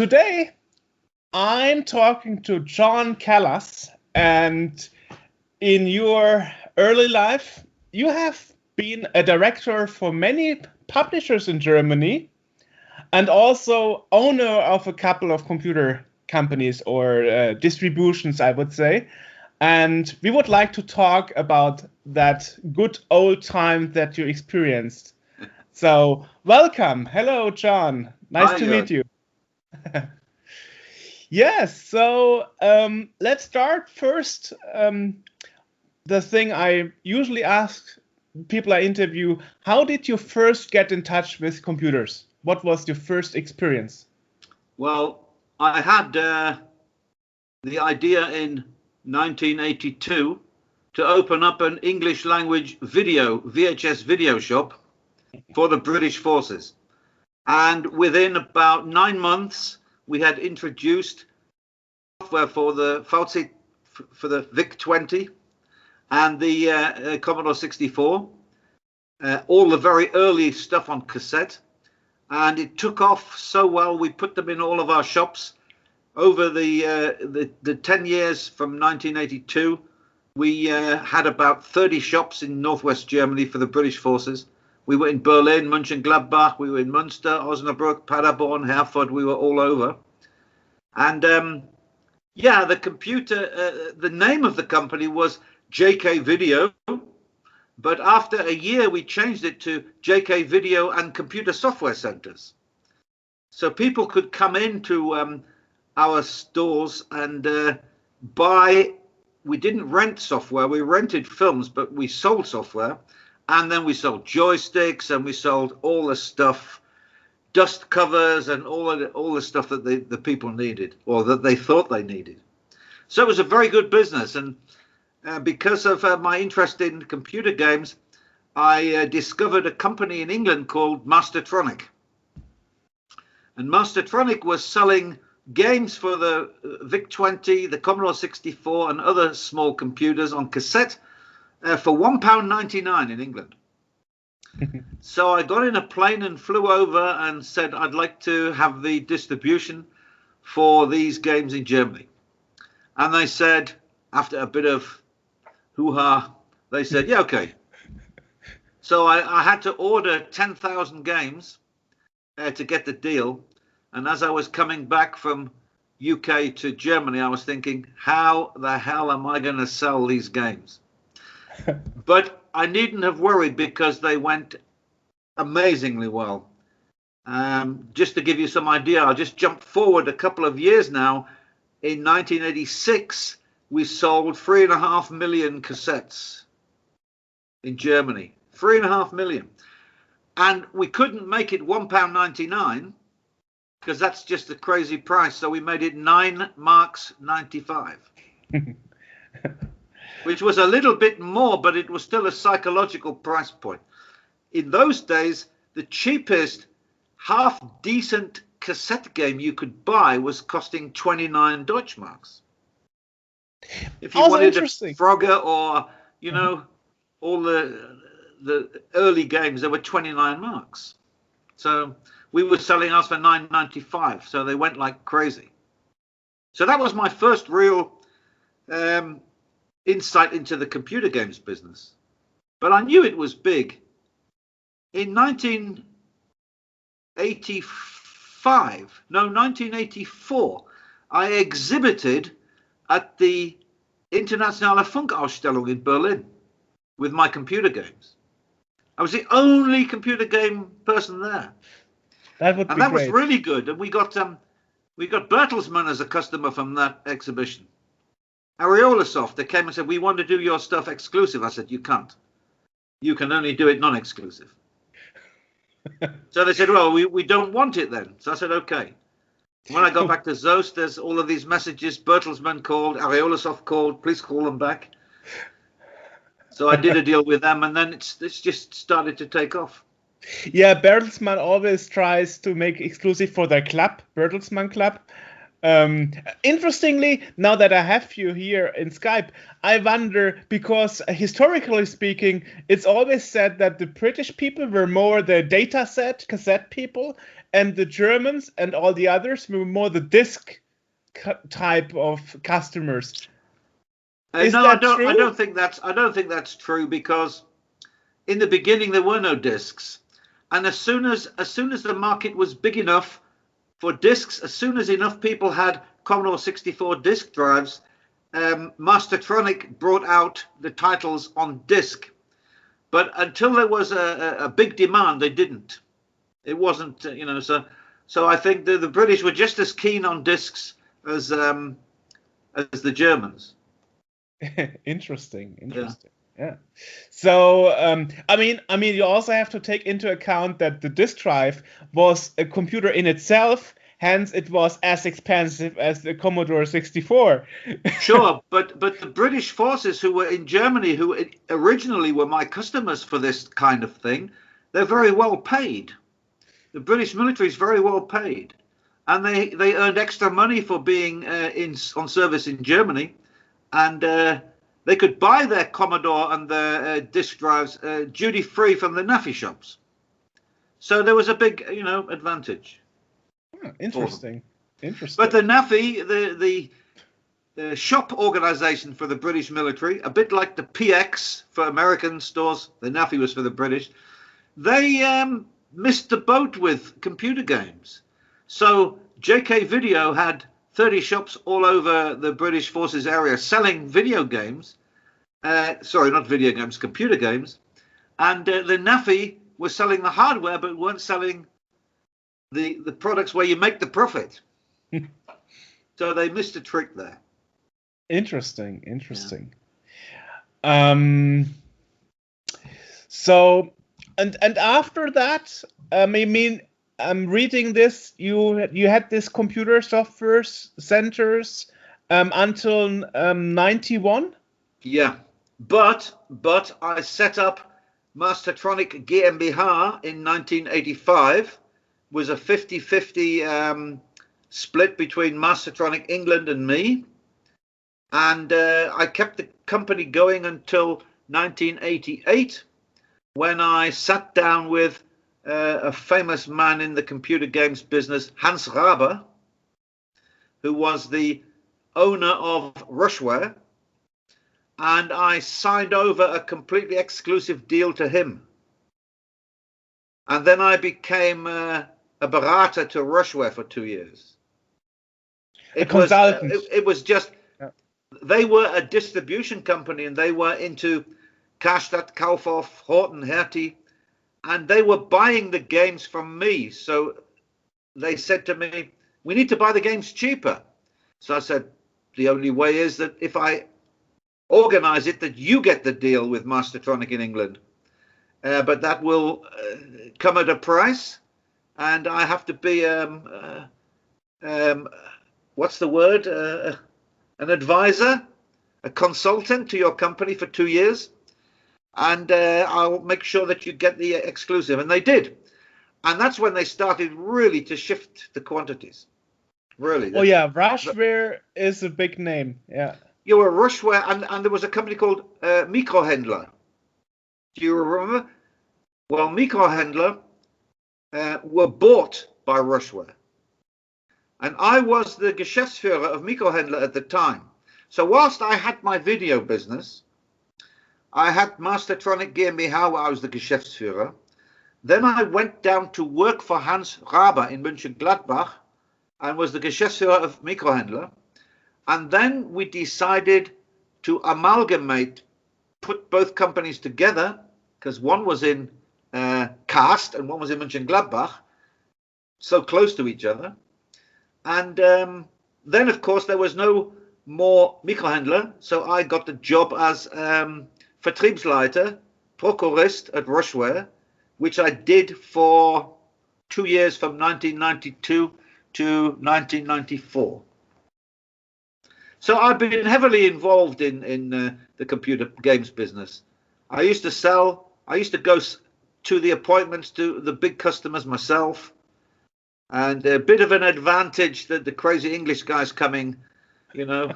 Today, I'm talking to John Kellas, and in your early life, you have been a director for many publishers in Germany and also owner of a couple of computer companies or distributions, I would say. And we would like to talk about that good old time that you experienced. So welcome. Hello, John. Nice to meet you. Yes, so let's start first. The thing I usually ask people I interview, how did you first get in touch with computers? What was your first experience? Well, I had the idea in 1982 to open up an English language VHS video shop for the British forces. And within about 9 months, we had introduced software for the VIC-20 and the Commodore 64, all the very early stuff on cassette. And it took off so well, we put them in all of our shops. Over the 10 years from 1982, we had about 30 shops in northwest Germany for the British forces. We were in Berlin, Mönchengladbach, we were in Münster, Osnabrück, Paderborn, Herford, we were all over. And yeah, the computer, the name of the company was JK Video, but after a year we changed it to JK Video and Computer Software Centers. So people could come into our stores and buy. We didn't rent software, we rented films, but we sold software. And then we sold joysticks and we sold all the stuff, dust covers and all the stuff that the people needed or that they thought they needed. So it was a very good business. And because of my interest in computer games, I discovered a company in England called Mastertronic. And Mastertronic was selling games for the VIC-20, the Commodore 64 and other small computers on cassette for £1.99 in England. So I got in a plane and flew over and said I'd like to have the distribution for these games in Germany. And they said, after a bit of hoo-ha, they said, yeah, okay. So I had to order 10,000 games to get the deal. And as I was coming back from UK to Germany, I was thinking, how the hell am I going to sell these games? But I needn't have worried because they went amazingly well. Just to give you some idea, I'll just jump forward a couple of years now. In 1986, we sold 3.5 million cassettes in Germany. 3.5 million. And we couldn't make it £1.99 because that's just a crazy price. So we made it 9 marks 95. Which was a little bit more, but it was still a psychological price point. In those days, the cheapest half-decent cassette game you could buy was costing 29 Deutschmarks. If you wanted a Frogger or, you know, all the early games, they were 29 marks. So we were selling ours for 9.95, so they went like crazy. So that was my first real insight into the computer games business. But I knew it was big. In 1984, I exhibited at the Internationale Funkausstellung in Berlin with my computer games. I was the only computer game person there. That would be great. Was really good. And we got Bertelsmann as a customer from that exhibition. Areolasoft, they came and said, we want to do your stuff exclusive. I said, you can't. You can only do it non-exclusive. So they said, well, we don't want it then. So I said, okay. When I got back to Zoast, there's all of these messages. Bertelsmann called, Areolasoft called, please call them back. So I did a deal with them, and then it's just started to take off. Yeah, Bertelsmann always tries to make exclusive for their club, Bertelsmann Club. Interestingly, now that I have you here in Skype, I wonder, because historically speaking, it's always said that the British people were more the data set, cassette people, and the Germans and all the others were more the disc type of customers. Is no, that I true? don't think that's true, because in the beginning there were no discs, and as soon as the market was big enough for discs, as soon as enough people had Commodore 64 disk drives, Mastertronic brought out the titles on disc. But until there was a big demand, they didn't. It wasn't, So I think the British were just as keen on discs as the Germans. Interesting. Yeah. So, I mean, you also have to take into account that the disk drive was a computer in itself, hence it was as expensive as the Commodore 64. Sure, but the British forces who were in Germany, who originally were my customers for this kind of thing, they're very well paid. The British military is very well paid, and they earned extra money for being on service in Germany, and they could buy their Commodore and their disk drives duty free from the NAFI shops. So there was a big, advantage. Interesting. But the NAFI, the shop organization for the British military, a bit like the PX for American stores, the NAFI was for the British, they missed the boat with computer games. So JK Video had 30 shops all over the British Forces area selling video games. Sorry, not video games, computer games. And the NAFI was selling the hardware, but weren't selling the products where you make the profit. So they missed a trick there. Interesting. Yeah. So, and after that, I mean, I'm reading this. You had this computer software centers until 91. Yeah, but I set up Mastertronic GmbH in 1985. Was a 50-50 split between Mastertronic England and me, and I kept the company going until 1988, when I sat down with a famous man in the computer games business, Hans Raber, who was the owner of Rushware, and I signed over a completely exclusive deal to him. And then I became a berater to Rushware for 2 years. A consultant. It was just, they were a distribution company, and they were into Karstadt, Kaufhof, Horten, Hertie, and they were buying the games from me. So they said to me, we need to buy the games cheaper. So I said, the only way is that if I organize it, that you get the deal with Mastertronic in England. But that will come at a price, and I have to be, what's the word? An advisor, a consultant to your company for 2 years. And I'll make sure that you get the exclusive. And they did. And that's when they started really to shift the quantities. Really. Oh, yeah. Rushware is a big name. Yeah. You were Rushware, and there was a company called Mikrohändler. Do you remember? Well, Mikrohändler were bought by Rushware. And I was the Geschäftsführer of Mikrohändler at the time. So whilst I had my video business, I had Mastertronic GmbH, where I was the Geschäftsführer. Then I went down to work for Hans Raber in Mönchengladbach and was the Geschäftsführer of Mikrohändler. And then we decided to amalgamate, put both companies together, because one was in Kast and one was in Mönchengladbach, so close to each other. And then, of course, there was no more Mikrohändler, so I got the job as Vertriebsleiter, Prokurist at Rushware, which I did for 2 years, from 1992 to 1994. So I've been heavily involved in the computer games business. I used to go to the appointments to the big customers myself, and a bit of an advantage that the crazy English guys coming, Yes,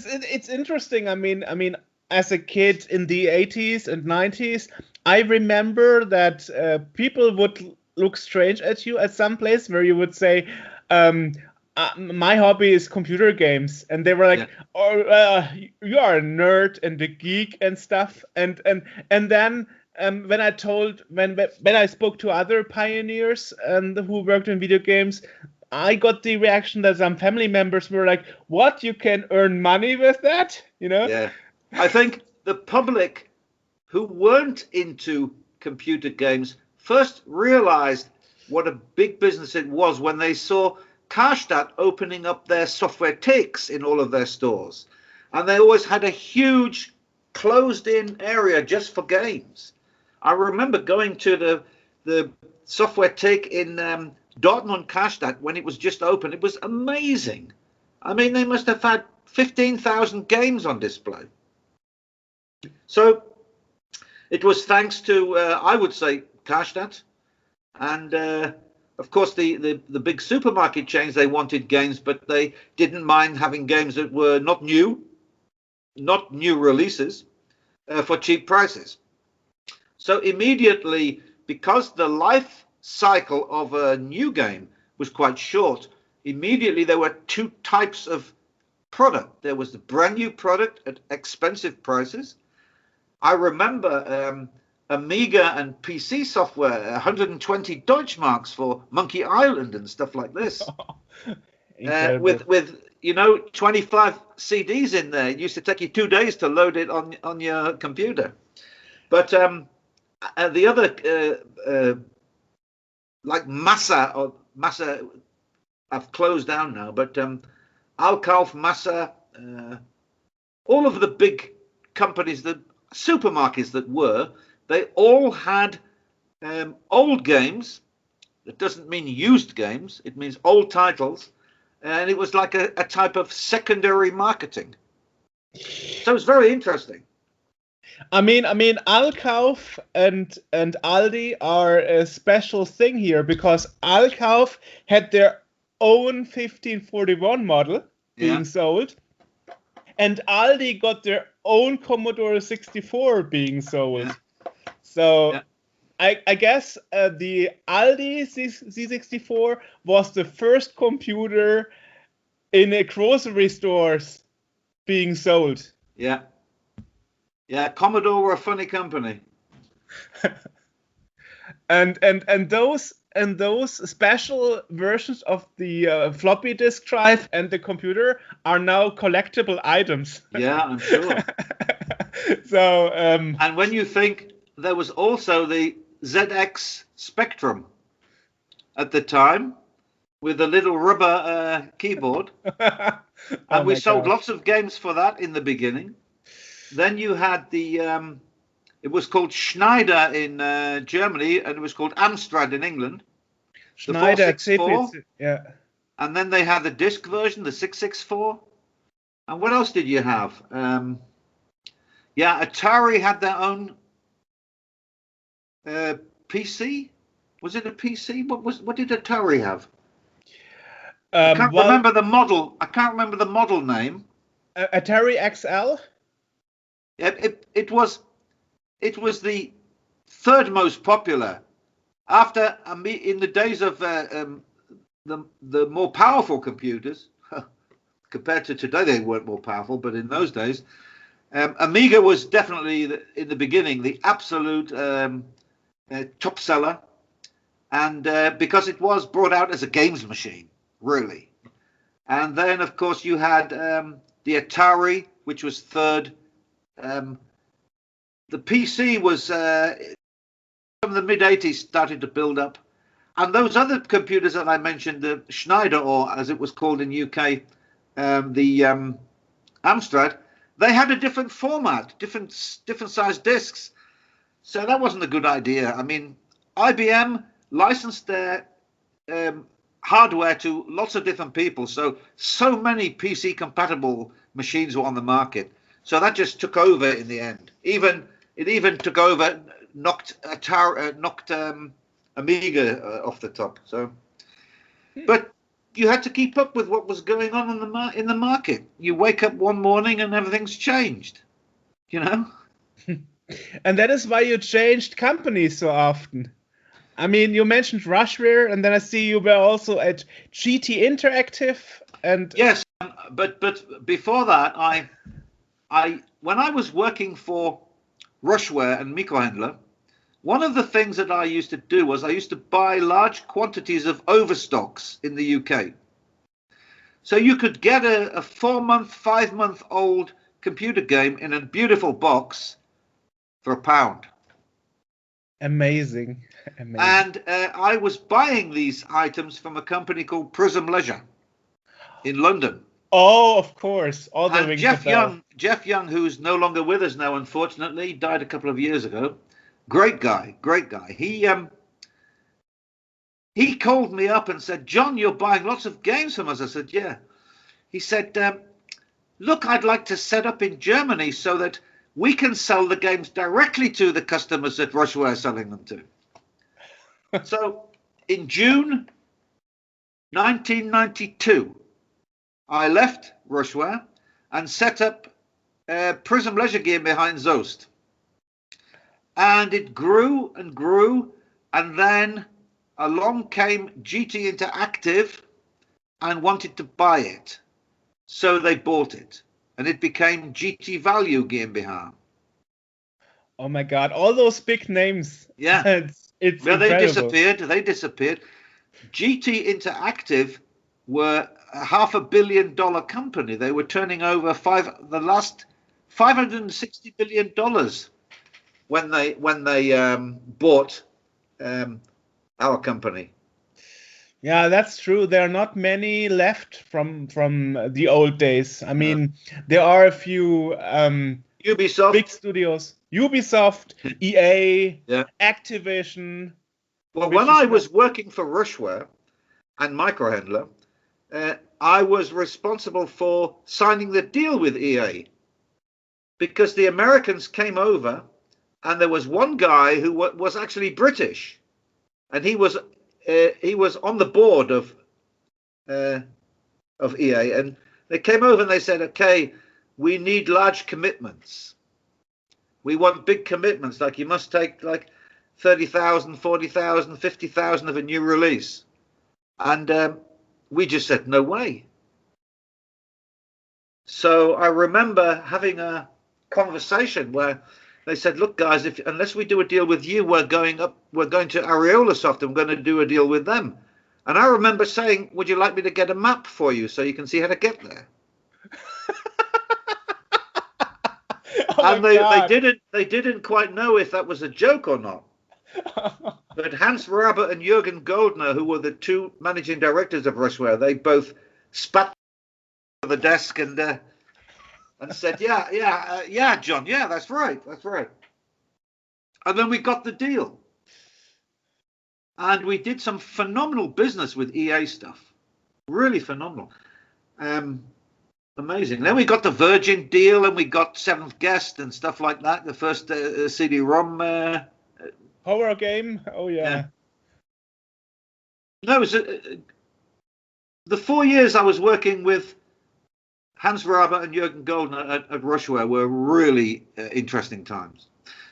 it's interesting. I mean, as a kid in the 80s and 90s, I remember that people would look strange at you at some place where you would say, my hobby is computer games, and they were like, "Oh, you are a nerd and a geek and stuff." And then when I spoke to other pioneers who worked in video games, I got the reaction that some family members were like, "What? You can earn money with that?" You know? Yeah. I think the public who weren't into computer games first realized what a big business it was when they saw Karstadt opening up their software takes in all of their stores. And they always had a huge closed-in area just for games. I remember going to the software take in Dortmund Karstadt when it was just open. It was amazing. I mean, they must have had 15,000 games on display. So it was thanks to, I would say, Karstadt. And, of course, the big supermarket chains, they wanted games, but they didn't mind having games that were not new releases, for cheap prices. So immediately, because the life cycle of a new game was quite short, immediately there were two types of product. There was the brand new product at expensive prices. I remember Amiga and PC software, 120 Deutschmarks for Monkey Island and stuff like this. With 25 CDs in there. It used to take you 2 days to load it on your computer. But the other, like Massa have closed down now, but Alkauf, Massa, all of the big companies, the supermarkets that were, they all had old games. That doesn't mean used games, it means old titles, and it was like a type of secondary marketing. So it's very interesting. I mean, Alkauf and Aldi are a special thing here because Alkauf had their own 1541 model being sold, and Aldi got their own Commodore 64 being sold. So I guess the Aldi Z64 was the first computer in a grocery stores being sold. Yeah, Commodore were a funny company. and those special versions of the floppy disk drive and the computer are now collectible items. Yeah, I'm sure. So and when you think there was also the ZX Spectrum at the time with a little rubber keyboard, and we sold lots of games for that in the beginning. Then you had the it was called Schneider in Germany, and it was called Amstrad in England. Schneider, the 464, yeah. And then they had the disc version, the 664. And what else did you have? Atari had their own PC. Was it a PC? What did Atari have? I can't remember the model. I can't remember the model name. Atari XL. It was the third most popular after in the days of the more powerful computers. Compared to today, they weren't more powerful, but in those days, Amiga was definitely in the beginning the absolute top seller, and because it was brought out as a games machine, really. And then, of course, you had the Atari, which was third. The PC was from the mid-80s started to build up, and those other computers that I mentioned, the Schneider, or as it was called in UK, the Amstrad, they had a different format, different size discs. So that wasn't a good idea. I mean, IBM licensed their hardware to lots of different people, so many PC compatible machines were on the market. So that just took over in the end. It even took over, knocked Amiga off the top. So, but you had to keep up with what was going on in the market. You wake up one morning and everything's changed, And that is why you changed companies so often. I mean, you mentioned Rushware, and then I see you were also at GT Interactive, and Yes, but before that, I when I was working for Rushware and Microhandler, one of the things that I used to do was I used to buy large quantities of overstocks in the UK. So you could get a 4-month, 5-month-old computer game in a beautiful box for £1. amazing, amazing. And I was buying these items from a company called Prism Leisure in London. Oh, of course, all the And rings a bell. Jeff Young, who's no longer with us now, unfortunately, died a couple of years ago. Great guy, great guy. He called me up and said, "John, you're buying lots of games from us." I said, "Yeah." He said, "Look, I'd like to set up in Germany so that we can sell the games directly to the customers that Rushware are selling them to." So in June 1992, I left Rushware and set up Prism Leisure Gear behind Zoast. And it grew and grew, and then along came GT Interactive and wanted to buy it. So they bought it, and it became GT Value GmbH. Oh my God, all those big names. Yeah. It's Well, incredible. they disappeared. GT Interactive were a $500 million company. They were turning over the last $560 million when they bought our company. Yeah, that's true. There are not many left from the old days. I mean, there are a few Ubisoft, big studios. Ubisoft, EA, yeah. Activision. Well, when I was working for Rushware and Microhandler, I was responsible for signing the deal with EA because the Americans came over, and there was one guy who was actually British, and he was on the board of EA, and they came over and they said, "Okay, we need large commitments. We want big commitments. Like you must take like 30,000, 40,000, 50,000 of a new release." And we just said, "No way." So I remember having a conversation where they said, "Look, guys, unless we do a deal with you, we're going to Ariolasoft and we're going to do a deal with them." And I remember saying, "Would you like me to get a map for you so you can see how to get there?" Oh and they didn't quite know if that was a joke or not. But Hans Raber and Jürgen Goldner, who were the two managing directors of Rushware, they both spat on the desk and said, yeah, John, yeah, that's right. And then we got the deal. And we did some phenomenal business with EA stuff. Really phenomenal. Amazing. Then we got the Virgin deal, and we got Seventh Guest and stuff like that. The first CD-ROM horror game. Oh yeah. No, it was the 4 years I was working with Hans Raber and Jürgen Goldner at Rushware were really interesting times,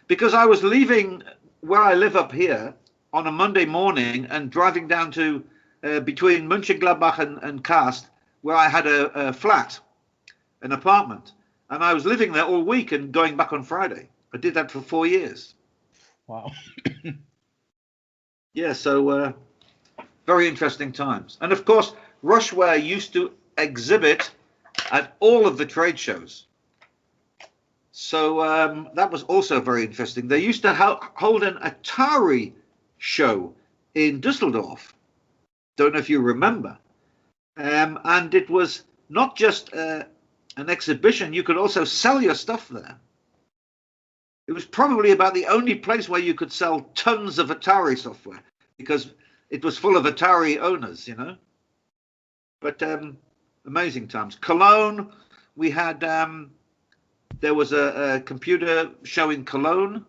because I was leaving where I live up here on a Monday morning and driving down to between Mönchengladbach and Karst, where I had a flat, an apartment, and I was living there all week and going back on Friday. I did that for 4 years. Wow. Yeah, so very interesting times. And of course, Rushware used to exhibit at all of the trade shows. So that was also very interesting. They used to hold an Atari show in Dusseldorf. Don't know if you remember. And it was not just an exhibition. You could also sell your stuff there. It was probably about the only place where you could sell tons of Atari software, because it was full of Atari owners, you know. But amazing times. Cologne, we had, there was a computer show in Cologne,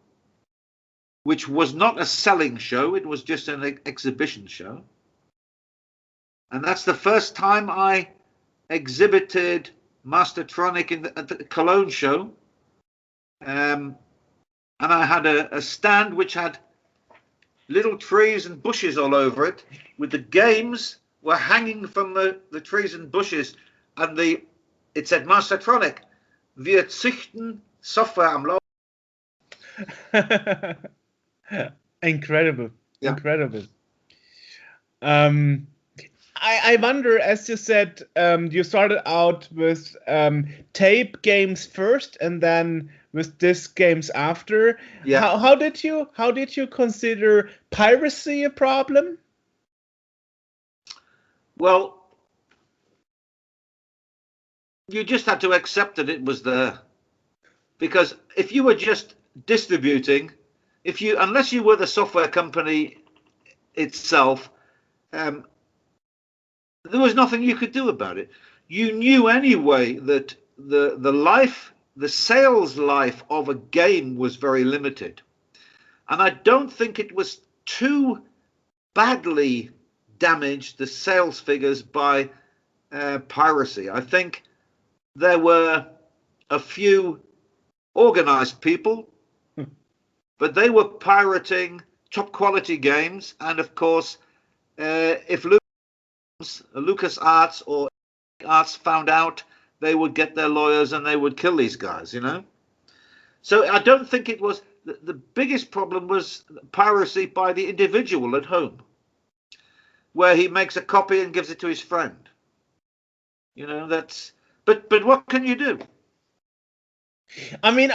which was not a selling show. It was just an exhibition show. And that's the first time I exhibited Mastertronic at the Cologne show. And I had a stand which had little trees and bushes all over it, with the games were hanging from the trees and bushes, and it said Mastertronic, wir züchten Software am Laufen. Incredible, Yeah. incredible. I wonder, as you said, you started out with tape games first, and then with disc games after. Yeah. How did you consider piracy a problem? Well, you just had to accept that it was there, because if you were just distributing, unless you were the software company itself, there was nothing you could do about it. You knew anyway that the sales life of a game was very limited, and I don't think it was too badly damaged, the sales figures, by piracy. I think there were a few organized people, but they were pirating top quality games, and of course, if LucasArts or Arts found out, they would get their lawyers and they would kill these guys, So I don't think it was the biggest problem was piracy by the individual at home, where he makes a copy and gives it to his friend. But what can you do? I mean,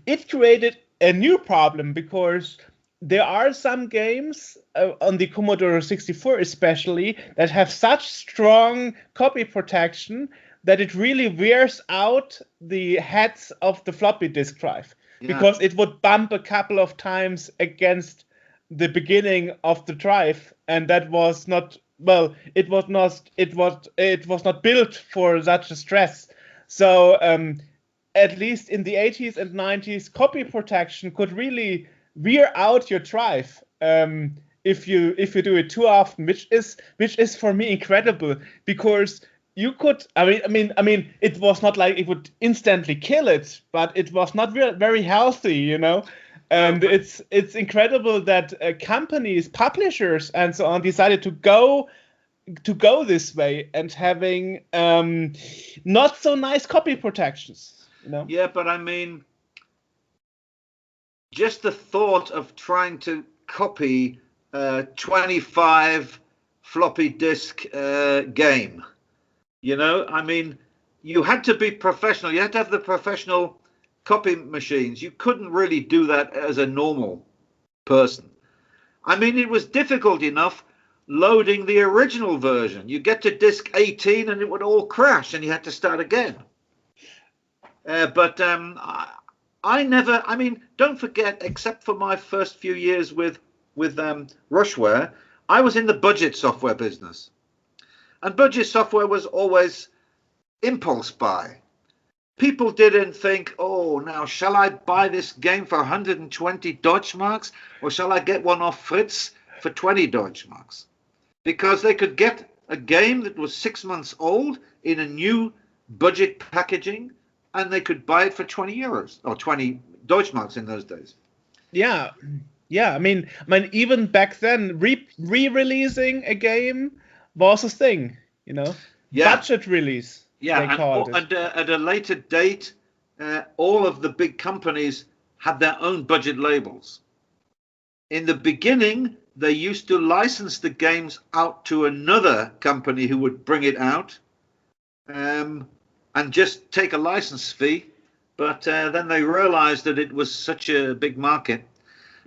it created a new problem, because there are some games on the Commodore 64 especially that have such strong copy protection that it really wears out the heads of the floppy disk drive, because it would bump a couple of times against the beginning of the drive, and that was not, well, it was not built for such a stress. So at least in the 80s and 90s, copy protection could really wear out your drive if you do it too often, which is for me incredible, because you could, I mean, it was not like it would instantly kill it, but it was not very healthy, And it's incredible that companies, publishers, and so on decided to go this way and having not so nice copy protections. Yeah, but I mean, just the thought of trying to copy a 25 floppy disk game, I mean, you had to be professional. You had to have the professional copy machines. You couldn't really do that as a normal person. I mean, it was difficult enough loading the original version. You get to disk 18 and it would all crash and you had to start again. But I never, I mean, don't forget, except for my first few years with Rushware, I was in the budget software business. And budget software was always impulse buy. People didn't think, oh, now, shall I buy this game for 120 Deutschmarks, or shall I get one off Fritz for 20 Deutschmarks? Because they could get a game that was 6 months old in a new budget packaging, and they could buy it for 20 euros or 20 Deutschmarks in those days. Yeah. I mean, even back then, re-releasing a game was a thing, Yeah. Budget release. Yeah, and at a later date, all of the big companies had their own budget labels. In the beginning, they used to license the games out to another company who would bring it out, and just take a license fee. But then they realized that it was such a big market.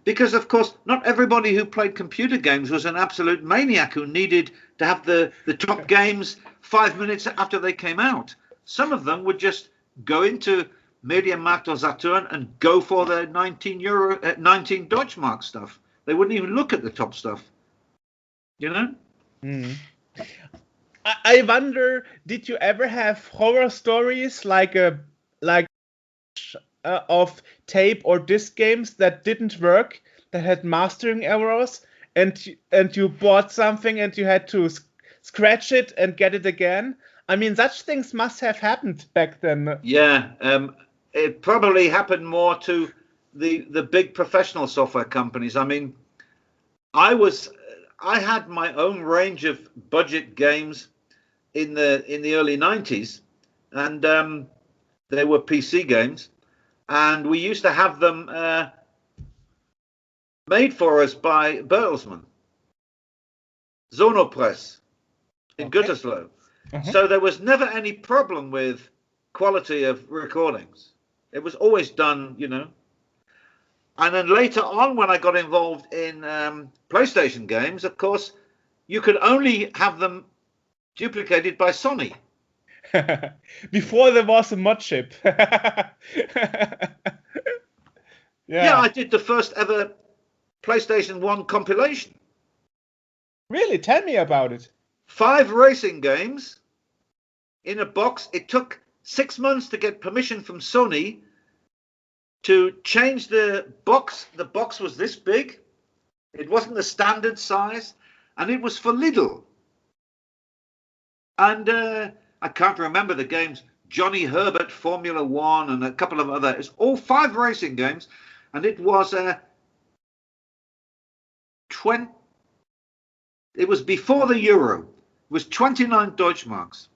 Because, of course, not everybody who played computer games was an absolute maniac who needed to have the top games 5 minutes after they came out. Some of them would just go into Mediamarkt or Saturn and go for their 19 Deutschmark stuff. They wouldn't even look at the top stuff. I wonder, did you ever have horror stories like of tape or disc games that didn't work, that had mastering errors, and you bought something and you had to scratch it and get it again? I mean, such things must have happened back then. Yeah, it probably happened more to the big professional software companies. I mean, I had my own range of budget games in the early 90s, and they were PC games, and we used to have them made for us by Bertelsmann, Sonopress in Okay. Gütersloh. Uh-huh. So there was never any problem with quality of recordings. It was always done, you know. And then later on, when I got involved in PlayStation games, of course, you could only have them duplicated by Sony. Before there was a mod chip. Yeah, Yeah. I did the first ever PlayStation 1 compilation. Really? Tell me about it. 5 racing games in a box. It took 6 months to get permission from Sony to change the box. The box was this big. It wasn't the standard size, and it was for Lidl. And I can't remember the games. Johnny Herbert Formula One and a couple of other. It's all 5 racing games, and it was 20. It was before the euro. It was 29 Deutschmarks.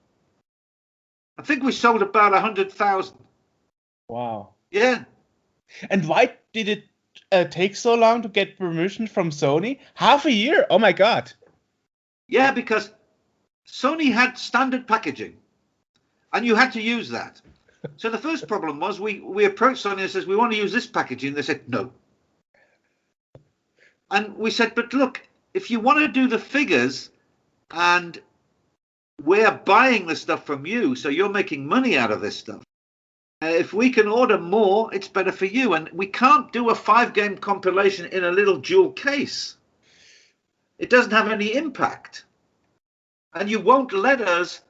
I think we sold about 100,000. Wow. Yeah. And why did it take so long to get permission from Sony? Half a year? Oh my God. Yeah, because Sony had standard packaging, and you had to use that. So the first problem was we approached Sony and says, we want to use this packaging. They said, no. And we said, but look, if you want to do the figures and we're buying the stuff from you, so you're making money out of this stuff. If we can order more, it's better for you. And we can't do a 5-game compilation in a little jewel case. It doesn't have any impact. And you won't let us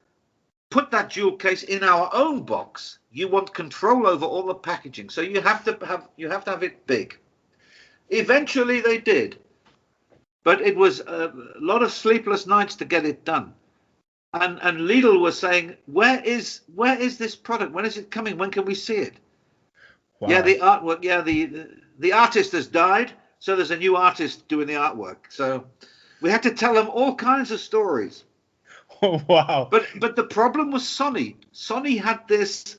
put that jewel case in our own box. You want control over all the packaging. So you have to have it big. Eventually they did. But it was a lot of sleepless nights to get it done. And Lidl was saying, where is this product? When is it coming? When can we see it? Wow. Yeah, the artwork. Yeah, the artist has died, so there's a new artist doing the artwork. So we had to tell them all kinds of stories. Oh, wow. But the problem was Sony. Sony had this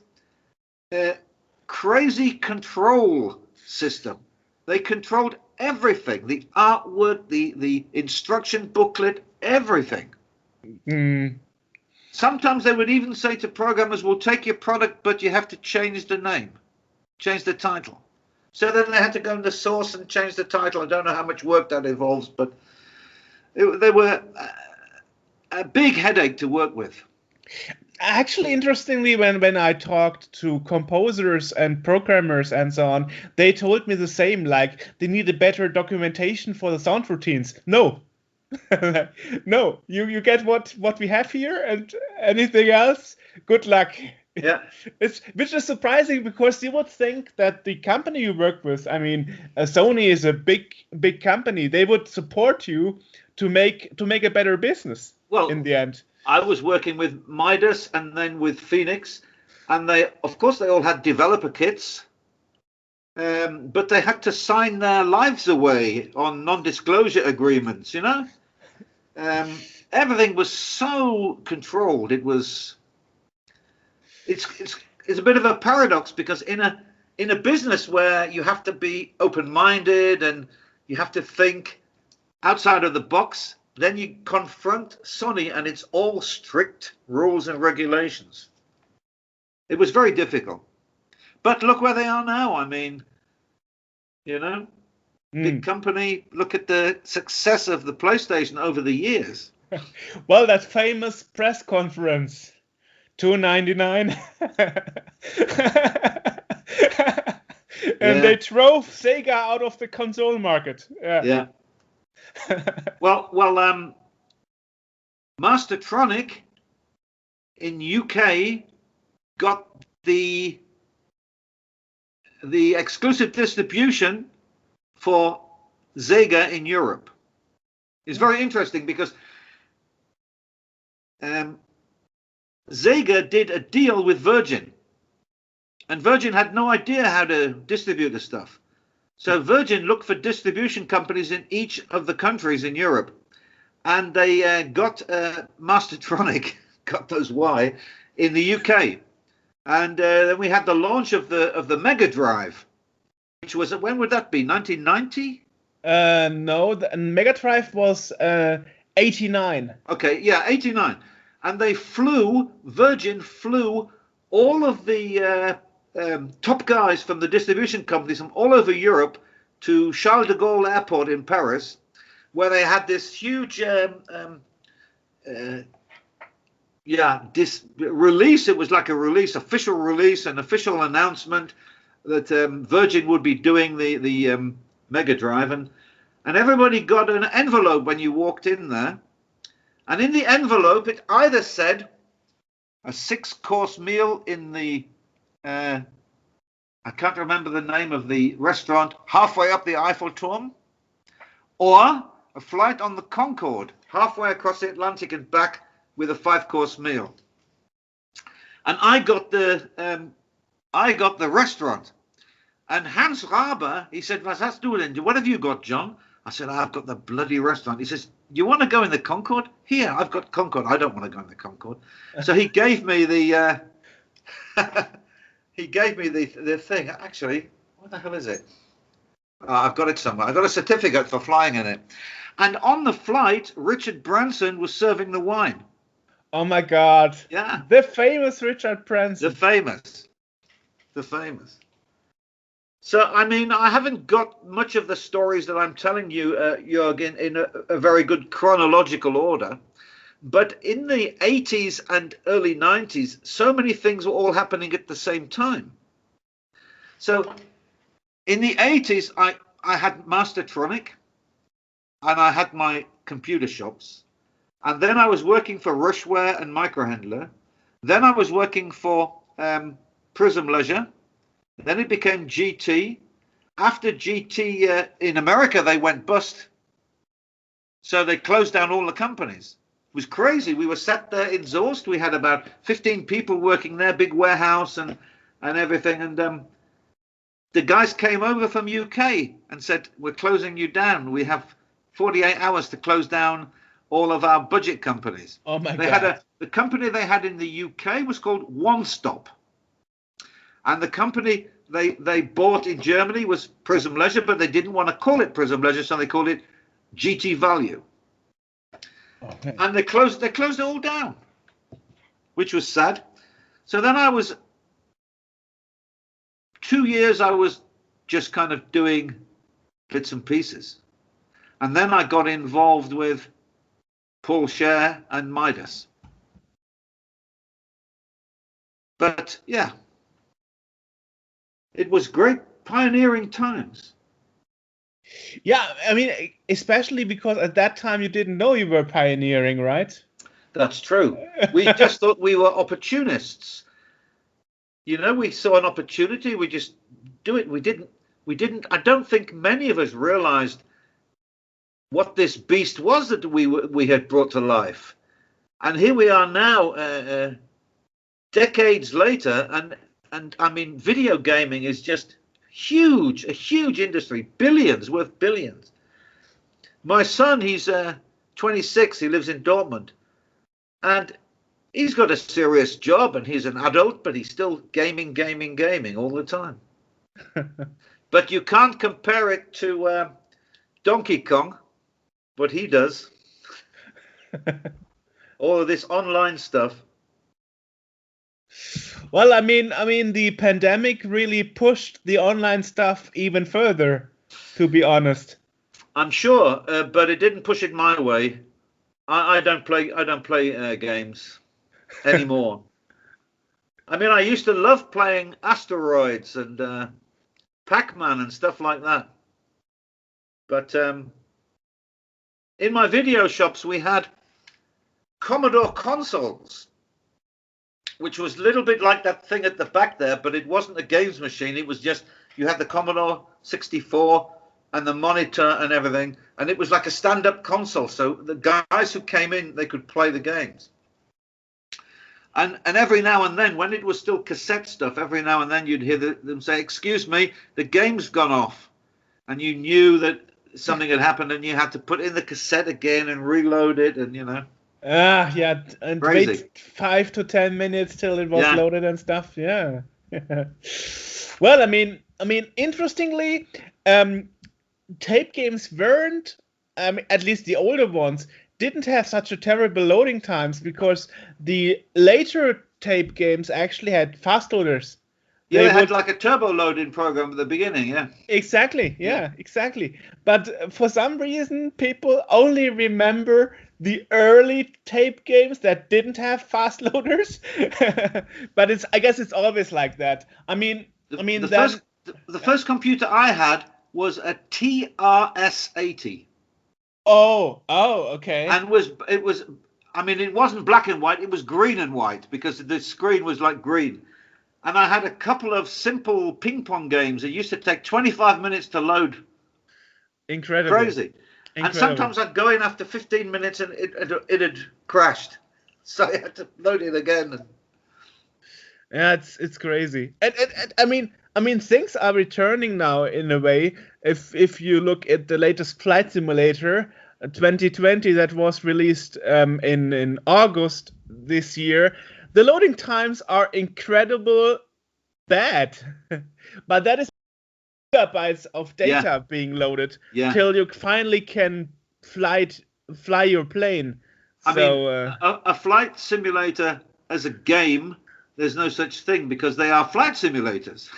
crazy control system. They controlled everything: the artwork, the instruction booklet, everything. Mm. Sometimes they would even say to programmers, we'll take your product, but you have to change the name, change the title. So then they had to go into source and change the title. I don't know how much work that involves, but they were a big headache to work with. Actually, interestingly, when I talked to composers and programmers and so on, they told me the same, like they need a better documentation for the sound routines. No. No, you get what we have here, and anything else, good luck. Yeah. Which is surprising, because you would think that the company you work with, I mean, Sony is a big company. They would support you to make a better business. Well, in the end, I was working with Midas and then with Phoenix, and they, of course, they all had developer kits, but they had to sign their lives away on non-disclosure agreements. You know, everything was so controlled. It's a bit of a paradox, because in a business where you have to be open-minded and you have to think outside of the box, then you confront Sony and it's all strict rules and regulations. It was very difficult. But look where they are now. I mean, you know, big company. Look at the success of the PlayStation over the years. Well, that famous press conference, $299. And they drove Sega out of the console market. Yeah. Well, Mastertronic in UK got the exclusive distribution for Sega in Europe. It's very interesting, because Sega did a deal with Virgin, and Virgin had no idea how to distribute the stuff. So Virgin looked for distribution companies in each of the countries in Europe, and they got Mastertronic, got those Y, in the UK. And then we had the launch of the Mega Drive, which was, when would that be? 1990? No, the Mega Drive was 89. Okay, yeah, 89. And Virgin flew all of the top guys from the distribution companies from all over Europe to Charles de Gaulle Airport in Paris, where they had this huge this release. It was like a release, official release, an official announcement that Virgin would be doing the Mega Drive, and everybody got an envelope when you walked in there, and in the envelope it either said a 6-course meal in the I can't remember the name of the restaurant halfway up the Eiffel Tower, or a flight on the Concorde halfway across the Atlantic and back with a 5-course meal. And I got the restaurant. And Hans Raber, he said, "Was hast du denn? What have you got, John?" I said, "I've got the bloody restaurant." He says, "You want to go in the Concorde?" "Here, I've got Concorde." "I don't want to go in the Concorde." So he gave me the the thing. Actually, what the hell is it? I've got it somewhere. I got a certificate for flying in it. And on the flight, Richard Branson was serving the wine. Oh my God! Yeah, the famous Richard Branson. The famous. So, I mean, I haven't got much of the stories that I'm telling you, Jörg, in a very good chronological order. But in the 80s and early 90s, so many things were all happening at the same time. So, in the 80s, I had Mastertronic, and I had my computer shops. And then I was working for Rushware and Microhandler. Then I was working for Prism Leisure. Then it became GT. After GT, in America, they went bust. So they closed down all the companies. It was crazy. We were sat there in Zorst. We had about 15 people working there, big warehouse and everything. And the guys came over from UK and said, "We're closing you down. We have 48 hours to close down all of our budget companies." Oh my God. The company they had in the UK was called One Stop. And the company they bought in Germany was Prism Leisure, but they didn't want to call it Prism Leisure, so they called it GT Value. Okay. And they closed it all down, which was sad. So then 2 years I was just kind of doing bits and pieces. And then I got involved with Paul Scher and Midas. But yeah, it was great pioneering times. Yeah, I mean, especially because at that time you didn't know you were pioneering, right? That's true. We just thought we were opportunists. You know, we saw an opportunity, we just do it. We didn't, I don't think many of us realized what this beast was that we had brought to life. And here we are now, decades later, and I mean, video gaming is just huge, a huge industry, worth billions. My son, he's 26, he lives in Dortmund, and he's got a serious job and he's an adult, but he's still gaming all the time. But you can't compare it to Donkey Kong, what he does. All of this online stuff. Well, I mean, the pandemic really pushed the online stuff even further, to be honest. I'm sure, but it didn't push it my way. I don't play games anymore. I mean, I used to love playing Asteroids and Pac-Man and stuff like that. But in my video shops, we had Commodore consoles, which was a little bit like that thing at the back there, but it wasn't a games machine. It was just, you had the Commodore 64 and the monitor and everything, and it was like a stand-up console. So the guys who came in, they could play the games. And every now and then, when it was still cassette stuff, every now and then you'd hear them say, "Excuse me, the game's gone off." and you knew that something had happened, and you had to put in the cassette again and reload it, and Yeah, and crazy. wait 5 to 10 minutes till it was Yeah, loaded and stuff. Yeah. Well, interestingly, um, tape games weren't, at least the older ones, didn't have such a terrible loading times because the later tape games actually had fast loaders. yeah. They They had would like a turbo loading program at the beginning. Yeah, exactly, yeah. yeah, exactly. But for some reason, people only remember the early tape games that didn't have fast loaders. But I guess it's always like that. The Then. first computer I had was a TRS-80, Okay. and it was. I mean, it wasn't black and white. It was green and white because the screen was like green. And I had a couple of simple ping pong games. It used to take 25 minutes to load. Incredible. Crazy. And Incredible. sometimes I'd go in after 15 minutes and it had crashed. So I had to load it again. Yeah, it's crazy. And things are returning now in a way. If you look at the latest Flight Simulator 2020 that was released in August this year, the loading times are incredible bad. But that is gigabytes of Yeah, data being loaded yeah. till you finally can fly your plane. I mean, So a flight simulator as a game, there's no such thing because they are flight simulators.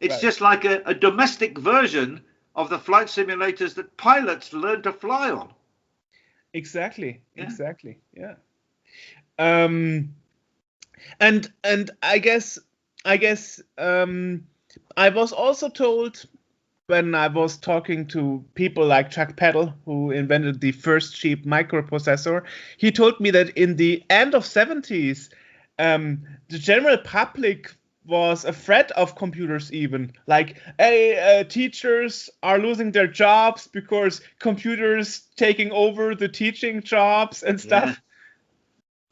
It's right. just like a domestic version of the flight simulators that pilots learn to fly on. Exactly. Yeah. Exactly. Yeah. And I guess I was also told when I was talking to people like Chuck Peddle, who invented the first cheap microprocessor, he told me that in the end of 70s, the general public was afraid of computers even. Like, hey, teachers are losing their jobs because computers taking over the teaching jobs and stuff. Yeah.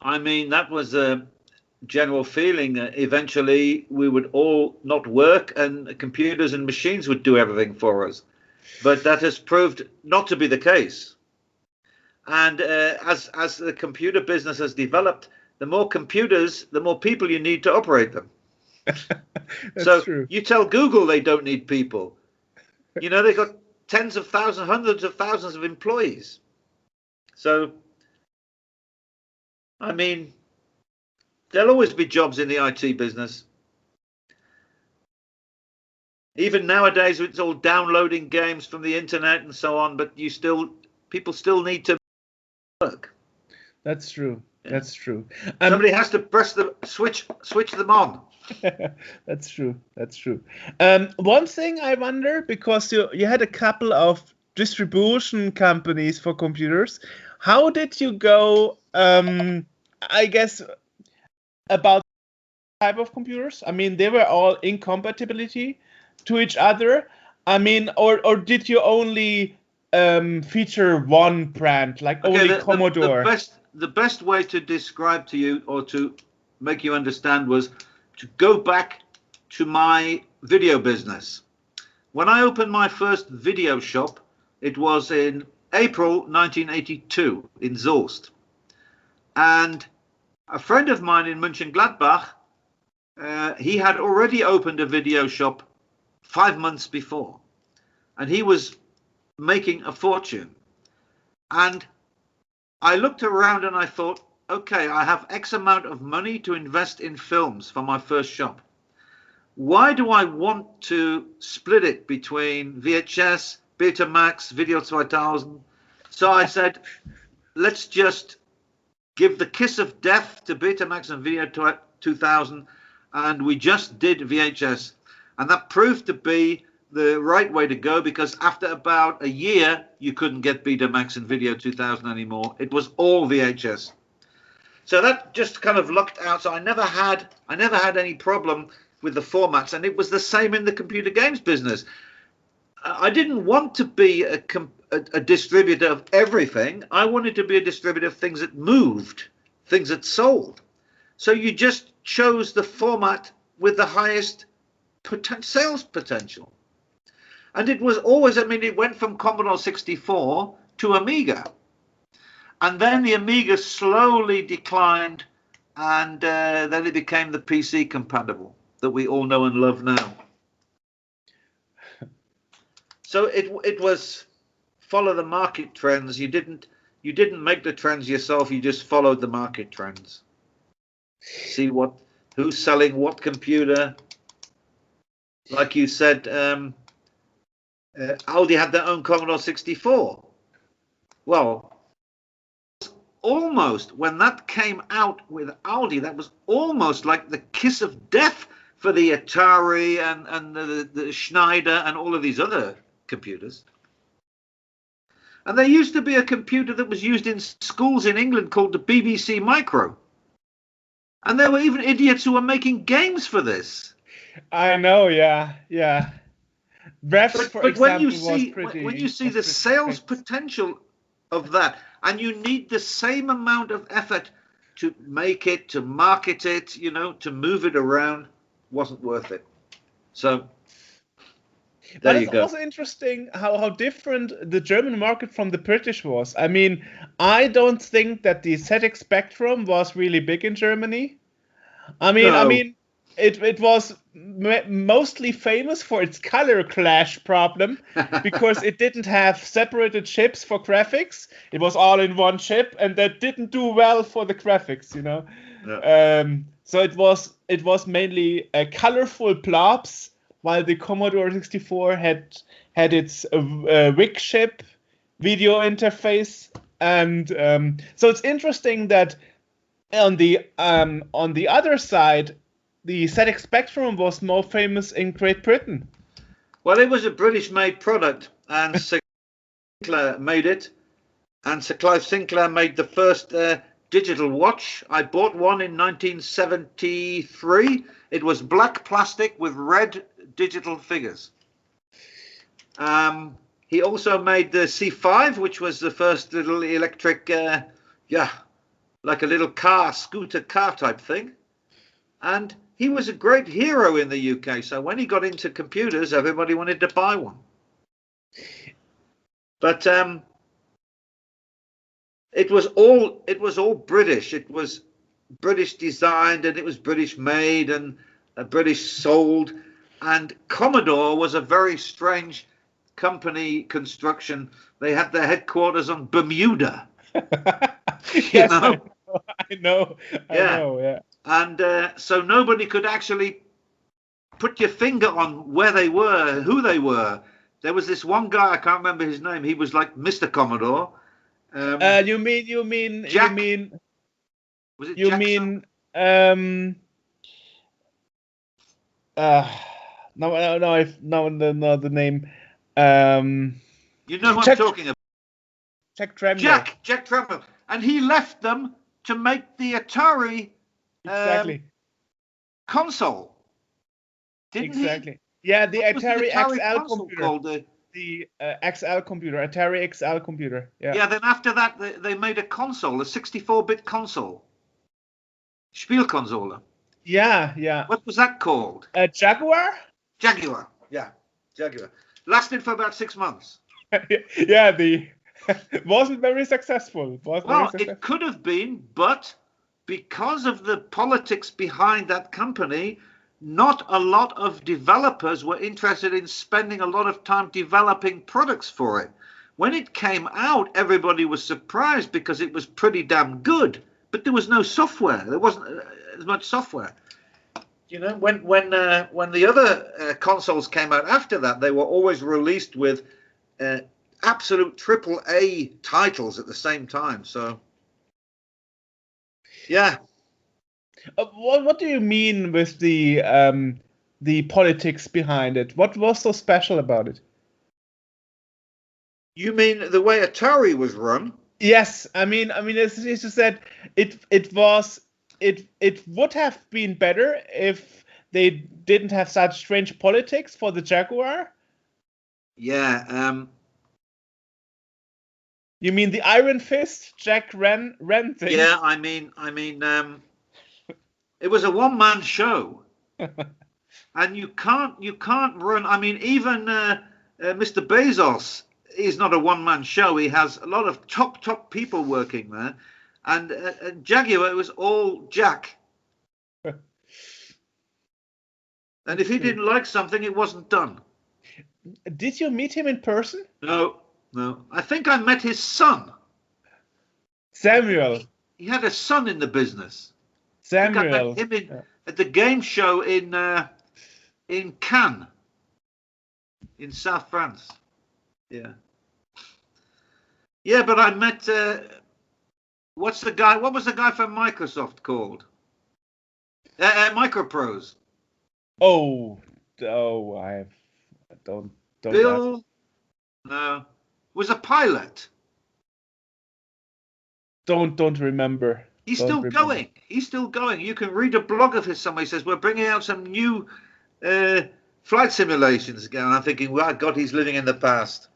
I mean, that was a general feeling. Eventually, we would all not work and computers and machines would do everything for us. But that has proved not to be the case. And as the computer business has developed, the more computers, the more people you need to operate them. That's So true. you tell Google they don't need people. They've got tens of thousands, hundreds of thousands of employees. So, I mean, there'll always be jobs in the IT business. Even nowadays, it's all downloading games from the internet and so on, but people still need to work. That's true. Yeah. That's true. Somebody has to press the switch them on. That's true. That's true. One thing I wonder, because you had a couple of distribution companies for computers, how did you go? I guess about type of computers. They were all incompatibility to each other. Or did you only feature one brand, like Okay, only Commodore? the best way to describe to you or to make you understand was to go back to my video business. When I opened my first video shop, it was in April 1982 in Zorst. And a friend of mine in Mönchengladbach, he had already opened a video shop 5 months before. And he was making a fortune. And I looked around and I thought, okay, I have X amount of money to invest in films for my first shop. Why do I want to split it between VHS, Betamax, Video 2000? So I said, let's just give the kiss of death to Betamax and Video 2000, and we just did VHS. And that proved to be the right way to go, because after about a year, you couldn't get Betamax and Video 2000 anymore. It was all VHS. So that just kind of lucked out. So I never had any problem with the formats, and it was the same in the computer games business. I didn't want to be a distributor of everything. I wanted to be a distributor of things that moved, things that sold. So you just chose the format with the highest sales potential. And it was always, I mean, it went from Commodore 64 to Amiga. And then the Amiga slowly declined, and then it became the PC compatible that we all know and love now. So it was follow the market trends. You didn't make the trends yourself. You just followed the market trends. See who's selling what computer. Like you said, Aldi had their own Commodore 64. Well, almost, when that came out with Aldi, that was almost like the kiss of death for the Atari and the Schneider and all of these other computers. And there used to be a computer that was used in schools in England called the BBC Micro. And there were even idiots who were making games for this. I know, yeah. Refs, for example, when you see the sales potential of that, and you need the same amount of effort to make it, to market it, you know, to move it around, wasn't worth it. So there you go. But it's also interesting how different the German market from the British was. I mean, I don't think that the ZX Spectrum was really big in Germany. I mean, it was mostly famous for its color clash problem because it didn't have separated chips for graphics. It was all in one chip, and that didn't do well for the graphics, you know. Yeah. So it was mainly colorful blobs, while the Commodore 64 had its WIC chip video interface, and so it's interesting that on the other side, the ZX Spectrum was more famous in Great Britain. Well, it was a British-made product, and Sinclair made it, and Sir Clive Sinclair made the first digital watch. I bought one in 1973. It was black plastic with red digital figures. He also made the C5, which was the first little electric, like a little scooter car type thing. And he was a great hero in the UK. So when he got into computers, everybody wanted to buy one. But it was all British. It was British designed, and it was British made, and British sold. And Commodore was a very strange company construction. They had their headquarters on Bermuda. Yes, I know. Yeah. And so nobody could actually put your finger on where they were, who they were. There was this one guy, I can't remember his name. He was like Mr. Commodore. You mean Jack? You mean? Was it you Jack mean? No, the name. You know who I'm talking about? Jack Tremble. Jack Tremble, and he left them to make the Atari console. Didn't he? Yeah, the Atari XL computer. Called the XL computer, Atari XL computer. Yeah. Yeah. Then after that, they made a console, a 64-bit console, Spielkonsole. Yeah. What was that called? Jaguar. Yeah, Jaguar. Lasted for about 6 months. Yeah, wasn't very successful. It could have been, but because of the politics behind that company, not a lot of developers were interested in spending a lot of time developing products for it. When it came out, everybody was surprised because it was pretty damn good, but there was no software. There wasn't as much software. You know, when the other consoles came out after that, they were always released with absolute AAA titles at the same time. So, yeah. What do you mean with the politics behind it? What was so special about it? You mean the way Atari was run? Yes, I mean, it's just that it would have been better if they didn't have such strange politics for the Jaguar. Yeah. You mean the Iron Fist Jack Ren thing? Yeah, I mean, it was a one-man show, and you can't run. I mean, even Mr. Bezos is not a one-man show. He has a lot of top people working there. And Jaguar, it was all Jack. And if he didn't like something, it wasn't done. Did you meet him in person? No. I think I met his son. Samuel. He had a son in the business. Samuel. I met him at the game show in Cannes, in South France. Yeah. Yeah, but I met what was the guy from Microsoft called? Microprose. Oh, I don't. Bill, no, was a pilot. Don't remember. He's still going. He's still going. You can read a blog of his somewhere. He says we're bringing out some new flight simulations again. And I'm thinking, well, God, he's living in the past.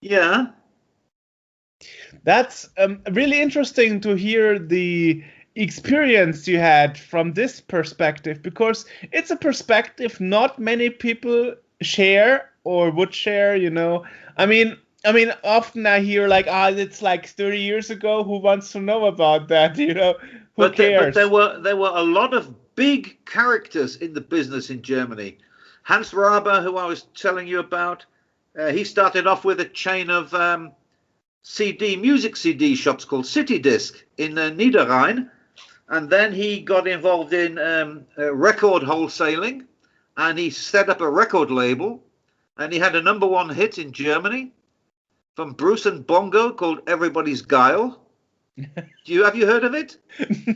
Yeah. That's really interesting to hear the experience you had from this perspective, because it's a perspective not many people share or would share, you know. I mean, often I hear like, it's like 30 years ago. Who wants to know about that? You know, who cares? But there were a lot of big characters in the business in Germany. Hans Raber, who I was telling you about, he started off with a chain of music CD shops called City Disc in Niederrhein, and then he got involved in record wholesaling, and he set up a record label, and he had a #1 hit in Germany from Bruce and Bongo called Everybody's Guile. Have you heard of it?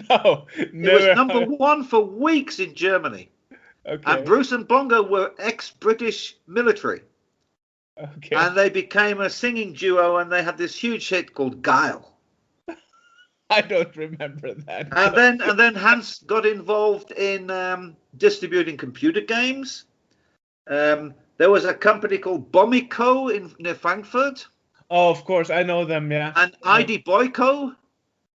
No, never. It was #1 for weeks in Germany. Okay. And Bruce and Bongo were ex-British military. Okay. And they became a singing duo, and they had this huge hit called Guile. I don't remember that. And then Hans got involved in distributing computer games. There was a company called Bomico near Frankfurt. Oh, of course, I know them. Yeah. And ID Boyko,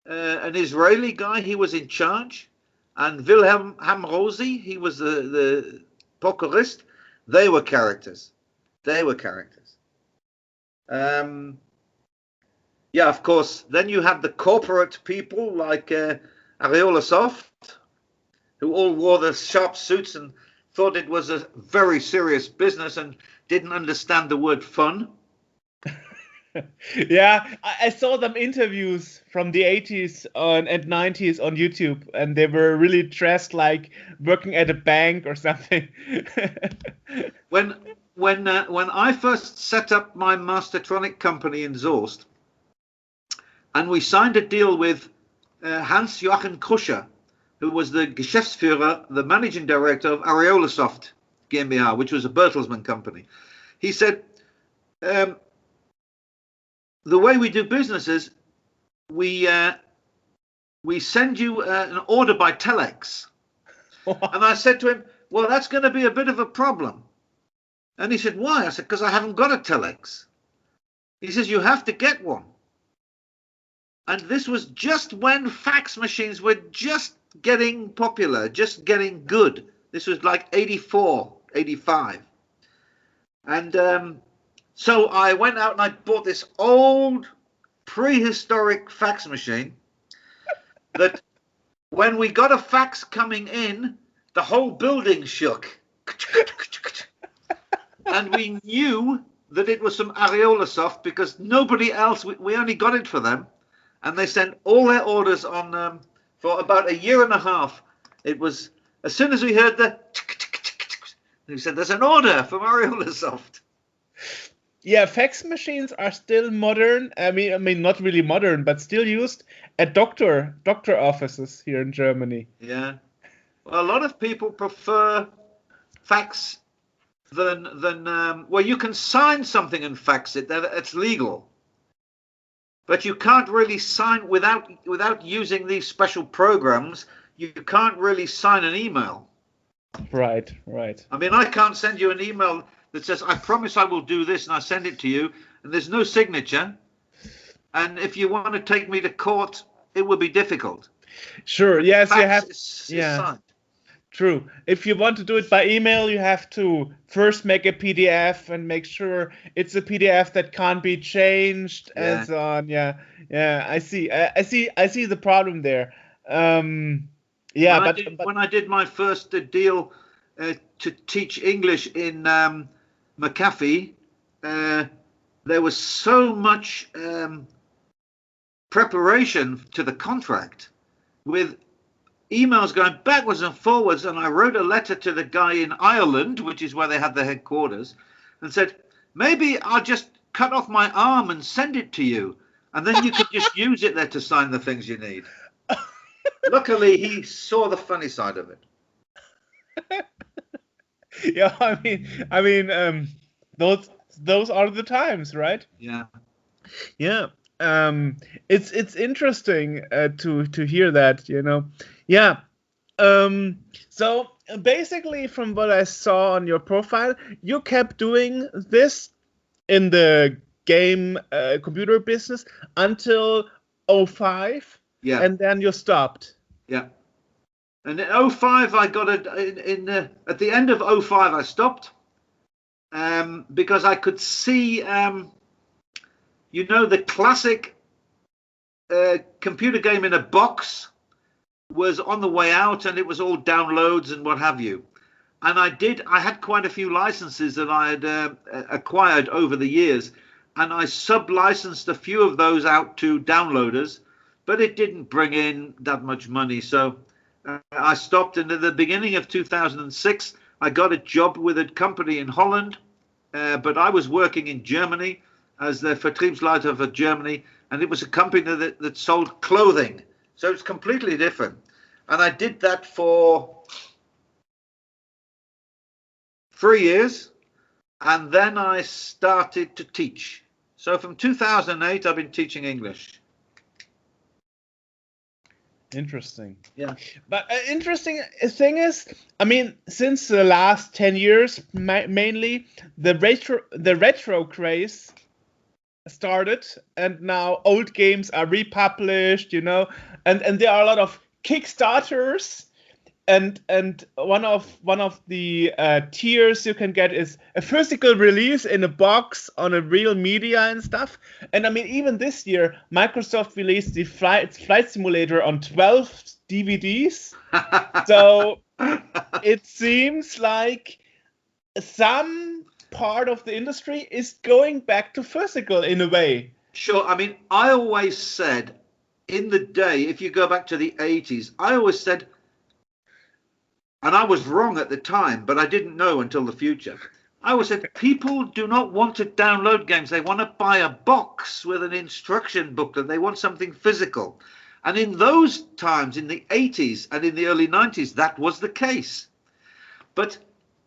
an Israeli guy, he was in charge. And Wilhelm Hamrosi, he was the pokerist. They were characters. Yeah, of course. Then you had the corporate people like Areola Soft, who all wore the sharp suits and thought it was a very serious business and didn't understand the word fun. Yeah, I saw them interviews from the 80s and 90s on YouTube, and they were really dressed like working at a bank or something. When I first set up my Mastertronic company in Zorst, and we signed a deal with Hans-Joachim Kruscher, who was the Geschäftsführer, the managing director of Areola Soft GmbH, which was a Bertelsmann company. He said, the way we do business is we send you an order by telex. And I said to him, well, that's going to be a bit of a problem. And he said, why? I said, because I haven't got a telex. He says, you have to get one. And this was just when fax machines were just getting popular, just getting good. This was like 84, 85. And so I went out and I bought this old prehistoric fax machine that when we got a fax coming in, the whole building shook. And we knew that it was from Areola Soft because nobody else, we only got it for them. And they sent all their orders on for about a year and a half. It was, as soon as we heard the we said, there's an order from Areola Soft. Yeah, fax machines are still modern. I mean, not really modern, but still used at doctor offices here in Germany. Yeah, well, a lot of people prefer fax than well, you can sign something and fax it. It's legal, but you can't really sign without using these special programs. You can't really sign an email. Right. I mean, I can't send you an email that says, I promise I will do this, and I send it to you, and there's no signature. And if you want to take me to court, it will be difficult. Sure, yes, Fax you have. is Yeah. signed. True. If you want to do it by email, you have to first make a PDF and make sure it's a PDF that can't be changed and Yeah. so on. Yeah, yeah. I see. I see the problem there. Yeah, but When I did my first deal to teach English in McAfee, there was so much preparation to the contract with emails going backwards and forwards, and I wrote a letter to the guy in Ireland, which is where they had their headquarters, and said, maybe I'll just cut off my arm and send it to you, and then you could just use it there to sign the things you need. Luckily, he saw the funny side of it. Yeah, those are the times, right? Yeah. Yeah. It's interesting to hear that, you know. Yeah. So basically, from what I saw on your profile, you kept doing this in the game computer business until 05, Yeah. and then you stopped. Yeah. And in 05, I got it at the end of 05, I stopped because I could see, you know, the classic computer game in a box was on the way out, and it was all downloads and what have you. And I had quite a few licenses that I had acquired over the years, and I sub-licensed a few of those out to downloaders, but it didn't bring in that much money. So I stopped, and at the beginning of 2006, I got a job with a company in Holland, but I was working in Germany as the Vertriebsleiter for Germany, and it was a company that sold clothing. So it's completely different. And I did that for 3 years, and then I started to teach. So from 2008, I've been teaching English. Interesting. Yeah. But interesting thing is, I mean, since the last 10 years, mainly the retro craze started, and now old games are republished, you know, and there are a lot of Kickstarters, and one of the tiers you can get is a physical release in a box on a real media and stuff. And I mean, even this year, Microsoft released the flight simulator on 12 DVDs. So it seems like some part of the industry is going back to physical in a way. Sure. I mean, I always said in the day, if you go back to the 80s, I always said, and I was wrong at the time, but I didn't know until the future. I always said, people do not want to download games. They want to buy a box with an instruction booklet. They want something physical. And in those times, in the 80s and in the early 90s, that was the case. But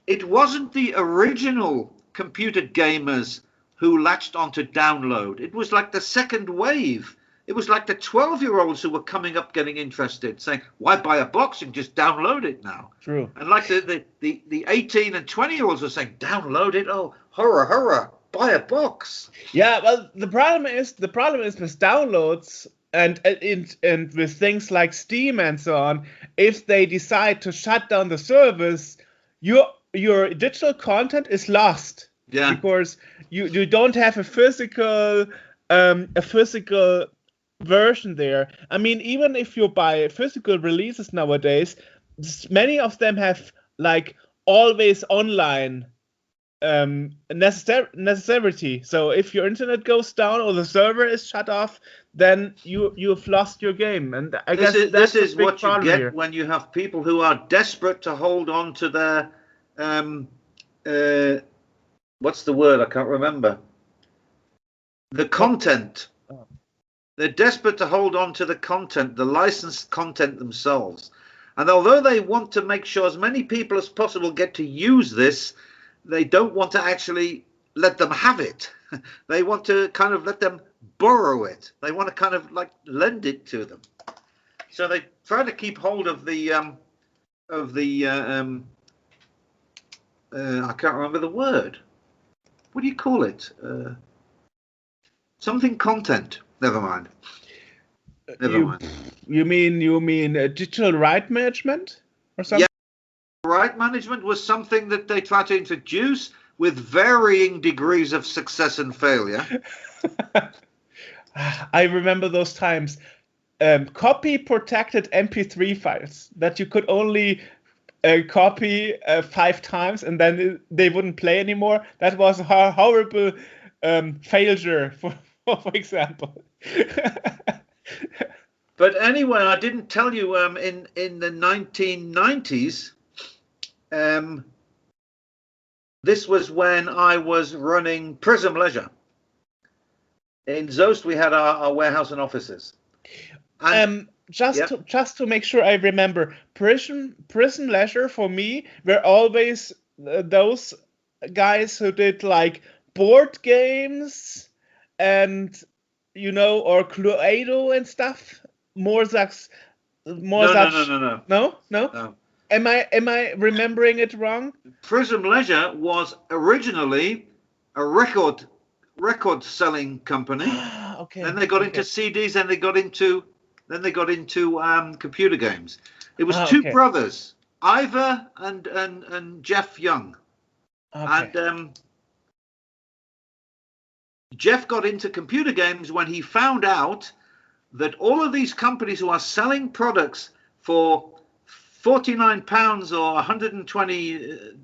it wasn't the original computer gamers who latched onto download. It was like the second wave. It was like the 12-year-olds who were coming up getting interested, saying, why buy a box and just download it now? True. And like the 18 and 20-year-olds were saying, download it, oh, hurrah, hurrah, buy a box. Yeah, well, the problem is with downloads and with things like Steam and so on, if they decide to shut down the service, your digital content is lost. Yeah. Because you don't have a physical version there. I mean, even if you buy physical releases nowadays, many of them have like always online necessity. So if your internet goes down or the server is shut off, then you've lost your game. And I guess this is what you get here. when you have people who are desperate to hold on to their what's the word? I can't remember. The content. They're desperate to hold on to the content, the licensed content themselves. And although they want to make sure as many people as possible get to use this, they don't want to actually let them have it. They want to kind of let them borrow it. They want to kind of like lend it to them. So they try to keep hold of the I can't remember the word. What do you call it? Something content. Never mind. Never mind. You mean digital right management or something? right management was something that they tried to introduce with varying degrees of success and failure. I remember those times. Copy protected MP3 files that you could only copy 5 times and then they wouldn't play anymore. That was a horrible failure, for example. But anyway, I didn't tell you in the 1990s, this was when I was running Prism Leisure. In Zoast, we had our warehouse and offices. And, just to make sure I remember, Prism Leisure for me were always those guys who did like board games and or Cluedo and stuff. No. Am I remembering it wrong? Prism Leisure was originally a record selling company. Okay. Then they got into CDs, and they got into computer games. It was two brothers, Ivor and Jeff Young. Okay. And Jeff got into computer games when he found out that all of these companies who are selling products for £49 or 120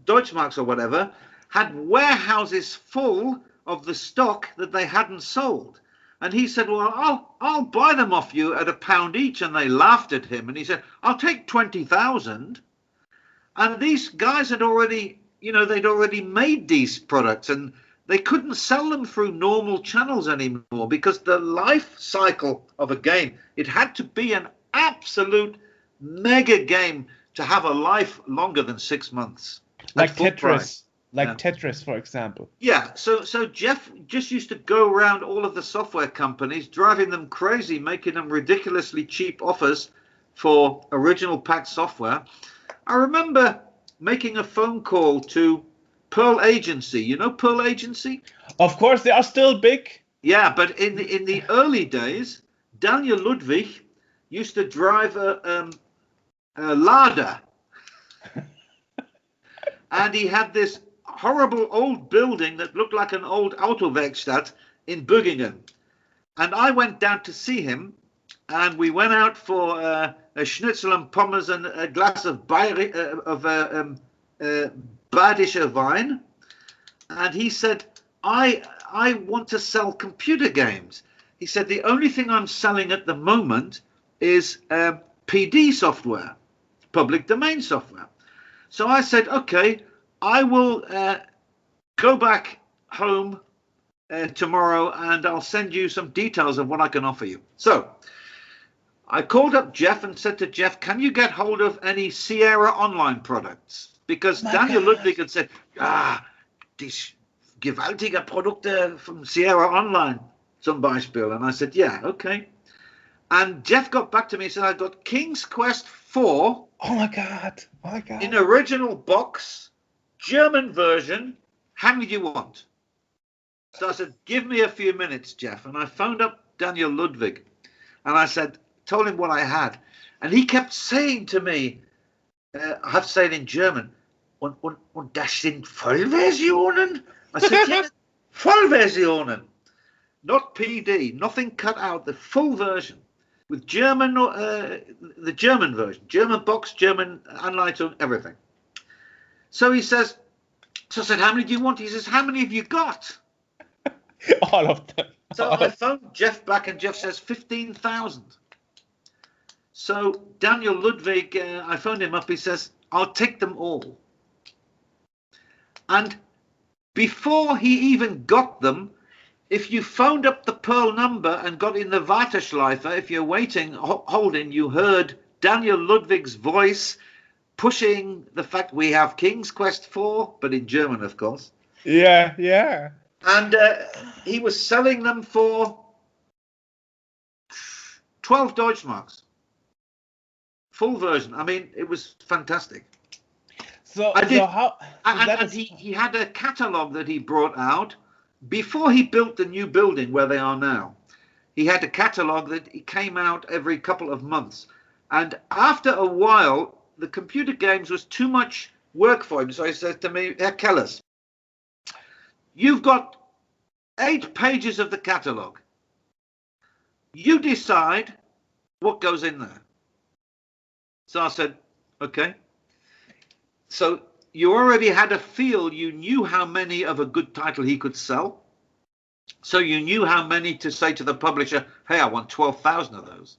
Deutschmarks or whatever had warehouses full of the stock that they hadn't sold. And he said, well, I'll buy them off you at £1 each. And they laughed at him. And he said, I'll take 20,000. And these guys had already, they'd already made these products, and they couldn't sell them through normal channels anymore because the life cycle of a game, it had to be an absolute mega game to have a life longer than 6 months. Like Tetris. Tetris, for example. Yeah, so Jeff just used to go around all of the software companies, driving them crazy, making them ridiculously cheap offers for original packed software. I remember making a phone call to Pearl Agency. You know Pearl Agency? Of course, they are still big. Yeah, but in the early days, Daniel Ludwig used to drive a Lada. And he had this horrible old building that looked like an old Autowerkstatt in Bögingen. And I went down to see him, and we went out for a schnitzel and pommes and a glass of badischer wine. And he said, I want to sell computer games. He said, the only thing I'm selling at the moment is PD software, public domain software. So I said, okay, I will go back home tomorrow and I'll send you some details of what I can offer you. So I called up Jeff and said to Jeff, can you get hold of any Sierra Online products? Because Daniel Ludwig had said, these gewaltige Produkte from Sierra Online, zum Beispiel. And I said, yeah, okay. And Jeff got back to me and said, I got King's Quest 4. Oh my God. In original box, German version. How many do you want? So I said, give me a few minutes, Jeff. And I phoned up Daniel Ludwig and I told him what I had. And he kept saying to me, I have to say it in German, und das sind Vollversionen? I said, yeah, Vollversionen. Not PD, nothing cut out, the full version. With German, the German version, German box, German Anleitung, everything. So he says, so I said, how many do you want? He says, how many have you got? All of them. So I phoned Jeff back and Jeff says 15,000. So Daniel Ludwig, I phoned him up, he says, I'll take them all. And before he even got them, if you phoned up the Pearl number and got in the Warteschleife, if you're waiting, holding, you heard Daniel Ludwig's voice pushing the fact we have King's Quest 4, but in German, of course. Yeah. And he was selling them for 12 Deutschmarks. Full version. I mean, it was fantastic. He had a catalogue that he brought out before he built the new building where they are now. He had a catalogue that came out every couple of months. And after a while, the computer games was too much work for him. So he said to me, Herr Kellas, you've got 8 pages of the catalogue. You decide what goes in there. So I said, okay. So you already had a feel, you knew how many of a good title he could sell. So you knew how many to say to the publisher, hey, I want 12,000 of those.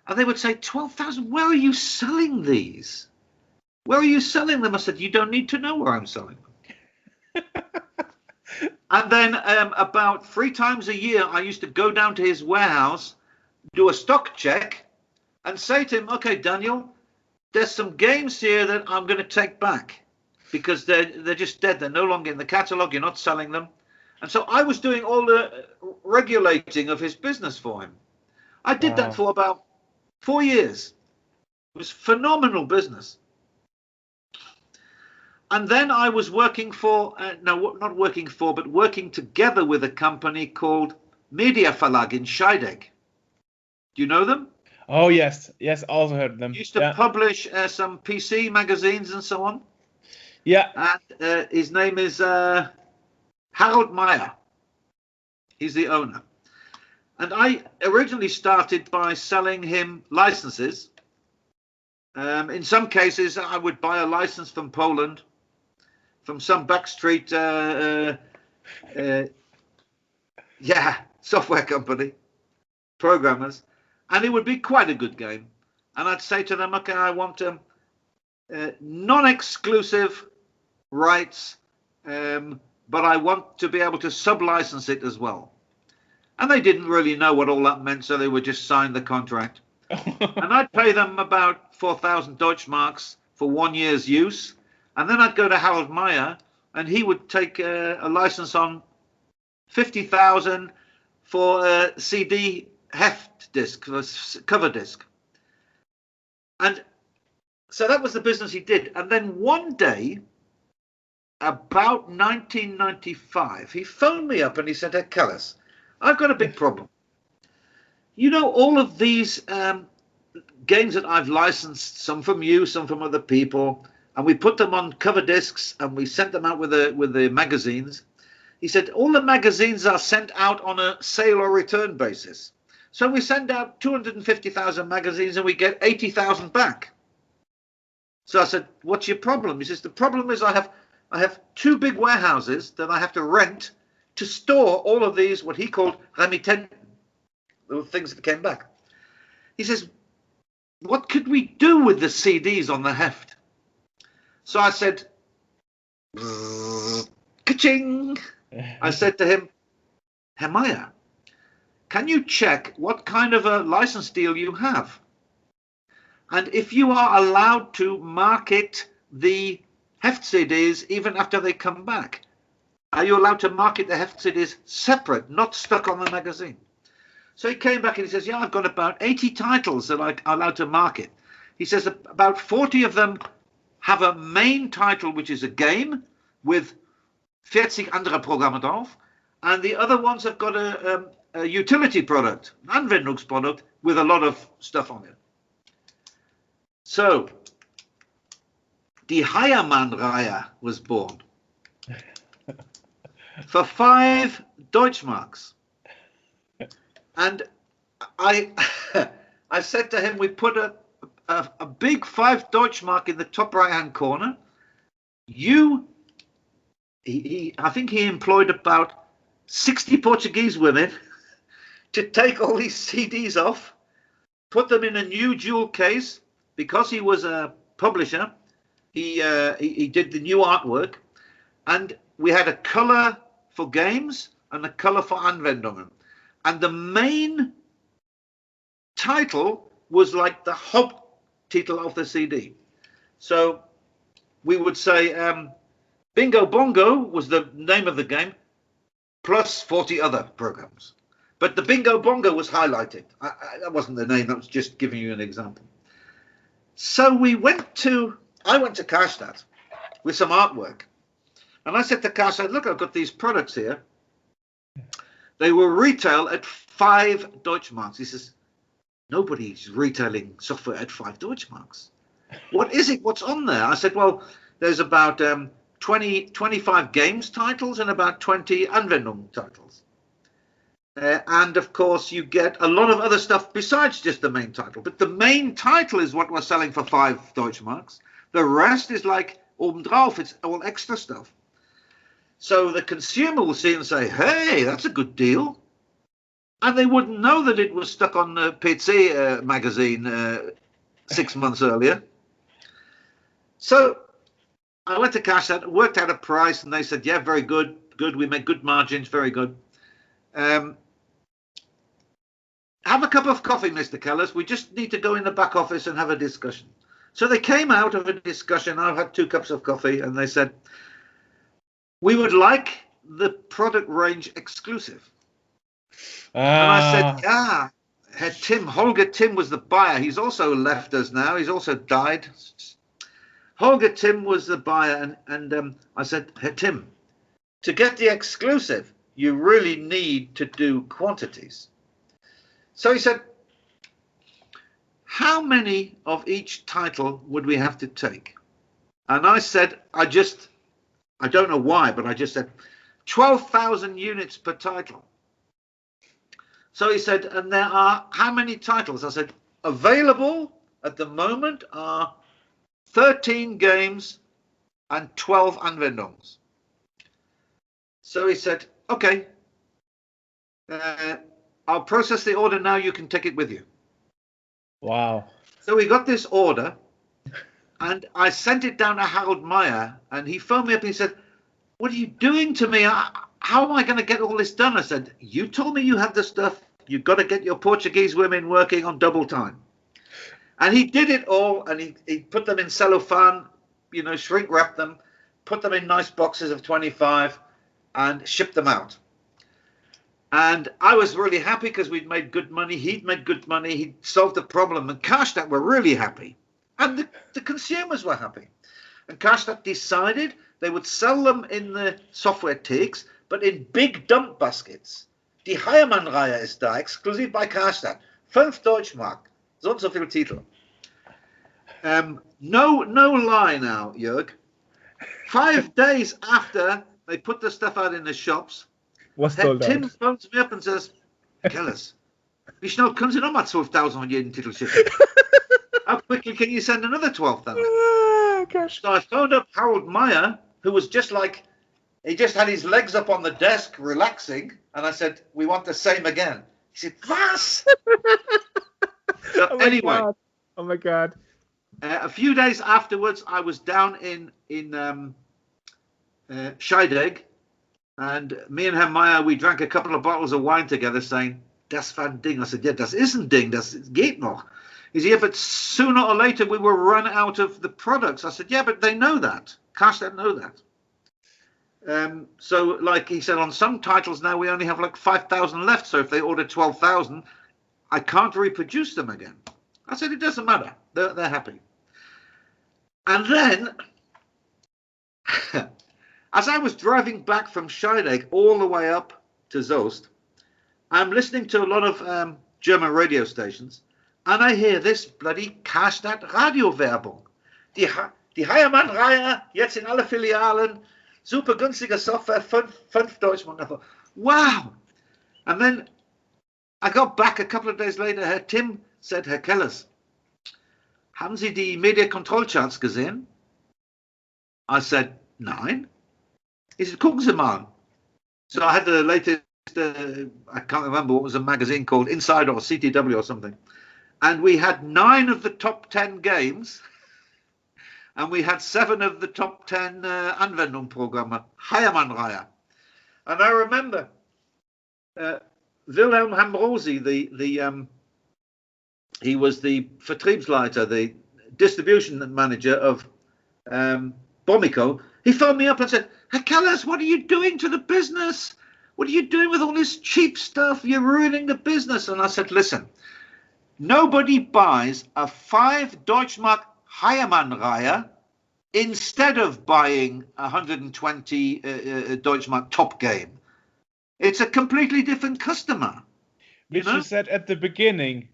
And they would say, 12,000, where are you selling these? Where are you selling them? I said, you don't need to know where I'm selling them. And then about 3 times a year, I used to go down to his warehouse, do a stock check, and say to him, okay, Daniel, there's some games here that I'm going to take back because they're just dead. They're no longer in the catalogue. You're not selling them. And so I was doing all the regulating of his business for him. I did that for about 4 years. It was phenomenal business. And then I was working for, no, not working for, but working together with a company called Media Verlag in Scheidegg. Do you know them? Oh, yes. Yes, also heard them. Used to publish some PC magazines and so on. Yeah. And his name is Harold Meyer. He's the owner. And I originally started by selling him licenses. In some cases, I would buy a license from Poland, from some backstreet, software company, programmers, and it would be quite a good game. And I'd say to them, okay, I want non-exclusive rights, but I want to be able to sub-license it as well. And they didn't really know what all that meant, so they would just sign the contract. And I'd pay them about 4,000 Deutschmarks for 1 year's use. And then I'd go to Harold Meyer, and he would take a license on 50,000 for a CD heft disc, cover disc. And so that was the business he did. And then one day, about 1995, he phoned me up and he said, hey, Kellas, I've got a big problem. You know, all of these games that I've licensed, some from you, some from other people, and we put them on cover discs and we sent them out with the magazines. He said, all the magazines are sent out on a sale or return basis. So we send out 250,000 magazines and we get 80,000 back. So I said, what's your problem? He says, the problem is I have 2 big warehouses that I have to rent to store all of these, what he called remittenten, the things that came back. He says, what could we do with the CDs on the heft? So I said, ka-ching. I said to him, Herr Meyer, can you check what kind of a license deal you have? And if you are allowed to market the heft CDs even after they come back, are you allowed to market the heft CDs separate, not stuck on the magazine? So he came back and he says, yeah, I've got about 80 titles that I'm allowed to market. He says about 40 of them have a main title, which is a game with 40 andere Programme drauf, and the other ones have got a utility product, an Anwendungsprodukt, with a lot of stuff on it. So, die Heiermann-Reihe was born for 5 Deutschmarks. And I said to him, we put a big 5 Deutschmark in the top right-hand corner. I think he employed about 60 Portuguese women to take all these CDs off, put them in a new jewel case. Because he was a publisher, he did the new artwork, and we had a color for games and a color for Anwendungen. And the main title was like the Haupttitel of the CD. So we would say Bingo Bongo was the name of the game, plus 40 other programs. But the Bingo Bongo was highlighted. That wasn't the name, that was just giving you an example. So I went to Karstadt with some artwork. And I said to Karstadt, look, I've got these products here. They were retail at 5 Deutschmarks. He says, nobody's retailing software at 5 Deutschmarks. What is it? What's on there? I said, well, there's about 25 games titles and about 20 Anwendung titles. And of course, you get a lot of other stuff besides just the main title. But the main title is what we're selling for 5 Deutschmarks. The rest is like obendrauf. It's all extra stuff. So the consumer will see and say, hey, that's a good deal. And they wouldn't know that it was stuck on the PC magazine 6 months earlier. So I went to cash that, worked out a price, and they said, yeah, very good, good. We make good margins, very good. Have a cup of coffee, Mr. Kellas. We just need to go in the back office and have a discussion. So they came out of a discussion. I've had 2 cups of coffee, and they said, we would like the product range exclusive. And I said, yeah. Holger Tim was the buyer. He's also left us now. He's also died. Holger Tim was the buyer. And I said, Herr Tim, to get the exclusive, you really need to do quantities. So he said, how many of each title would we have to take? And I said, I don't know why, but I just said 12,000 units per title. So he said, and there are how many titles? I said, available at the moment are 13 games and 12 Anwendungs. So he said, okay, I'll process the order now. You can take it with you. Wow. So we got this order, and I sent it down to Harold Meyer, and he phoned me up and he said, what are you doing to me? How am I going to get all this done? I said, you told me you had the stuff. You've got to get your Portuguese women working on double time. And he did it all, and he put them in cellophane, you know, shrink wrapped them, put them in nice boxes of 25, and shipped them out. And I was really happy because we'd made good money. He'd made good money. He'd solved the problem. And Karstadt were really happy. And the consumers were happy. And Karstadt decided they would sell them in the software takes, but in big dump baskets. Die Heiermann-Reihe ist da, exklusiv bei Karstadt. 5 Deutschmark. So und so viel Titel. No lie now, Jörg. 5 days after they put the stuff out in the shops, Tim phones me up and says, Kellas, wie schnell können Sie nochmal 12,000 on jeden Titel schicken? How quickly can you send another 12,000? Gosh. So I phoned up Harold Meyer, who was just like, he just had his legs up on the desk, relaxing. And I said, we want the same again. He said, was? So Oh anyway. God. Oh my God. A few days afterwards, I was down in Scheidegg. And me and Herr Meyer, we drank a couple of bottles of wine together saying, das war ein Ding. I said, yeah, das ist ein Ding, das geht noch. He said, yeah, but sooner or later we will run out of the products. I said, yeah, but they know that. Karstadt know that. So like he said, on some titles now we only have like 5,000 left. So if they order 12,000, I can't reproduce them again. I said, it doesn't matter. They're happy. And then, as I was driving back from Scheidegg all the way up to Soest, I'm listening to a lot of German radio stations, and I hear this bloody Karstadt Radio-Werbung. Die Heiermann-Reihe, jetzt in alle Filialen, super günstige Software, 5 Deutschmark. I thought, wow. And then I got back a couple of days later. Herr Tim said, Herr Kellas, haben Sie die Media-Control-Charts gesehen? I said, nein. He said, gucken Sie mal. So I had the latest, I can't remember what was a magazine called, Insider or CTW or something. And we had 9 of the top 10 games. And we had 7 of the top 10 Anwendungsprogramme, Heiermann-Reihe. And I remember Wilhelm Hambrosi, he was the Vertriebsleiter, the distribution manager of Bomico. He phoned me up and said, Herr Kellas, what are you doing to the business? What are you doing with all this cheap stuff? You're ruining the business. And I said, listen, nobody buys a 5 Deutschmark Heiermann-Reihe instead of buying 120 Deutschmark top game. It's a completely different customer. Which you said at the beginning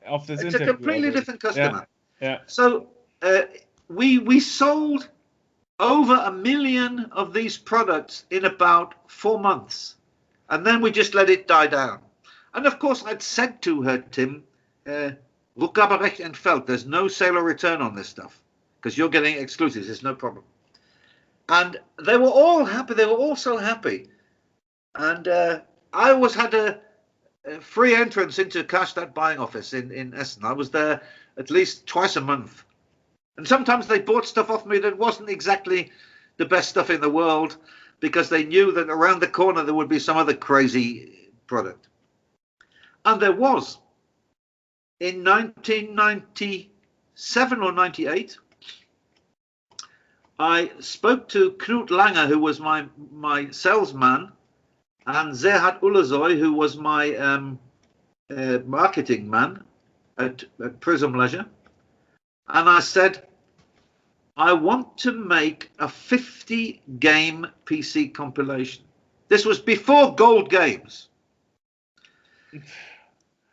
of this interview. It's a completely different customer. Yeah. So we sold over 1 million of these products in about 4 months, and then we just let it die down. And of course, I'd said to her, Tim, Rückgaberecht entfällt. There's no sale or return on this stuff because you're getting exclusives. There's no problem. And they were all happy. They were all so happy. And I always had a free entrance into Karstadt buying office in Essen. I was there at least twice a month. And sometimes they bought stuff off me that wasn't exactly the best stuff in the world because they knew that around the corner there would be some other crazy product. And there was. In 1997 or 98, I spoke to Knut Langer, who was my salesman, and Zerhard Ullerzoy, who was my marketing man at Prism Leisure. And I said, I want to make a 50-game PC compilation. This was before gold games.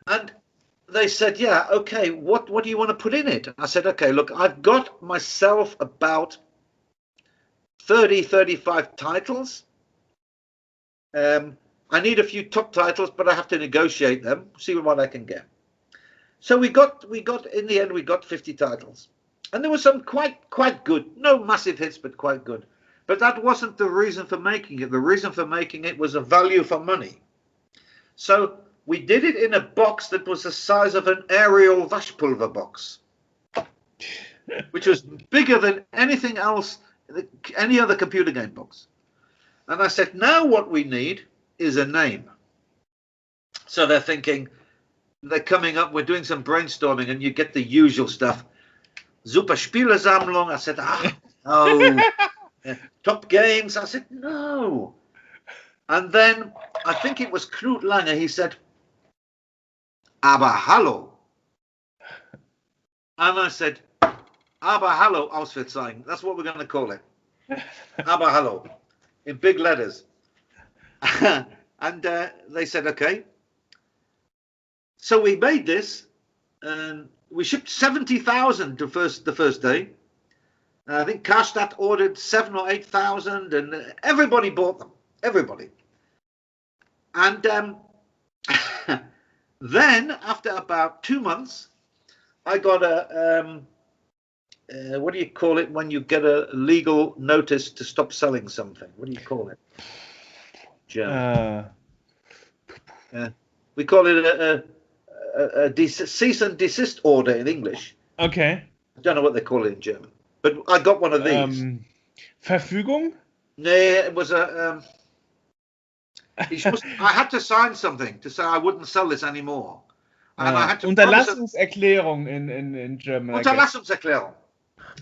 And they said, yeah, okay, what do you want to put in it? I said, okay, look, I've got myself about 30, 35 titles. I need a few top titles, but I have to negotiate them, see what I can get. So we got in the end, we got 50 titles. And there were some quite good, no massive hits, but quite good. But that wasn't the reason for making it. The reason for making it was a value for money. So we did it in a box that was the size of an aerial Waschpulver box, which was bigger than anything else, any other computer game box. And I said, now what we need is a name. So they're thinking, they're coming up, we're doing some brainstorming, and you get the usual stuff. Super Spielesammlung. I said, no. Top games. I said, no. And then I think it was Knut Langer. He said, aber hallo. And I said, aber hallo, Auswärtszeichen. That's what we're going to call it. Aber hallo. In big letters. And they said, okay. So we made this, and we shipped 70,000 the first day. I think Karstadt ordered 7,000 or 8,000, and everybody bought them. Everybody. And then, after about 2 months, I got a what do you call it when you get a legal notice to stop selling something? What do you call it? German. We call it a cease and desist order in English. Okay. I don't know what they call it in German, but I got one of these. Verfügung? Nee, it was a. I had to sign something to say I wouldn't sell this anymore. And I had to Unterlassungserklärung in German. Unterlassungserklärung.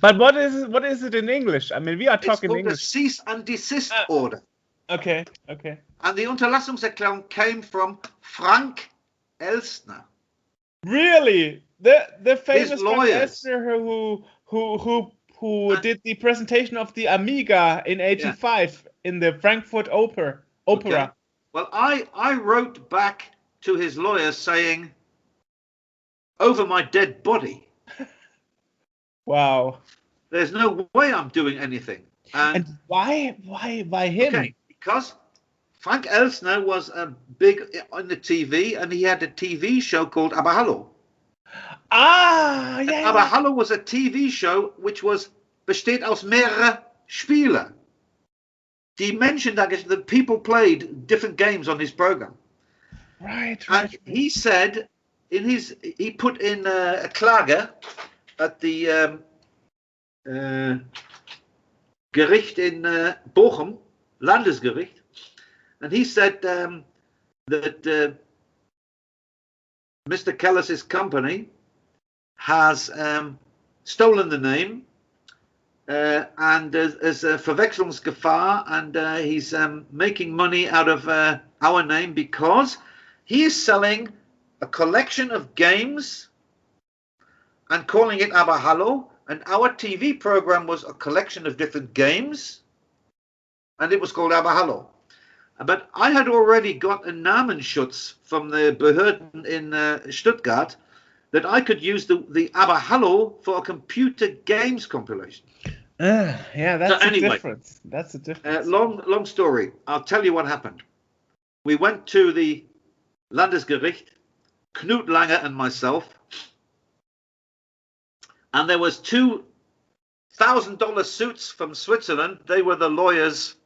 But what is it in English? I mean, we are talking English. English. It's called a cease and desist order. Okay. And the Unterlassungserklärung came from Frank Elsner. Really? The famous Frank lawyers. Elsner who did the presentation of the Amiga in '85 in the Frankfurt Opera. Okay. Well, I wrote back to his lawyers saying, over my dead body. Wow. There's no way I'm doing anything. And why him? Okay, because Frank Elsner was big on the TV, and he had a TV show called Aber Hallo. Yeah. Aber Hallo was a TV show which besteht aus mehrere Spiele. Die Menschen, the people played different games on his program. Right. And he said, he put in a Klage at the Gericht in Bochum, Landesgericht, and he said that Mr. Kellas's company has stolen the name and there's a Verwechslungsgefahr, and he's making money out of our name because he is selling a collection of games and calling it Aber Hallo, and our TV program was a collection of different games and it was called Aber Hallo. But I had already got a Namensschutz from the Behörden in Stuttgart that I could use the Aber Hallo for a computer games compilation. Yeah, that's So a anyway, difference. That's a difference. long story. I'll tell you what happened. We went to the Landesgericht, Knut Lange and myself, and there was $2,000 suits from Switzerland. They were the lawyers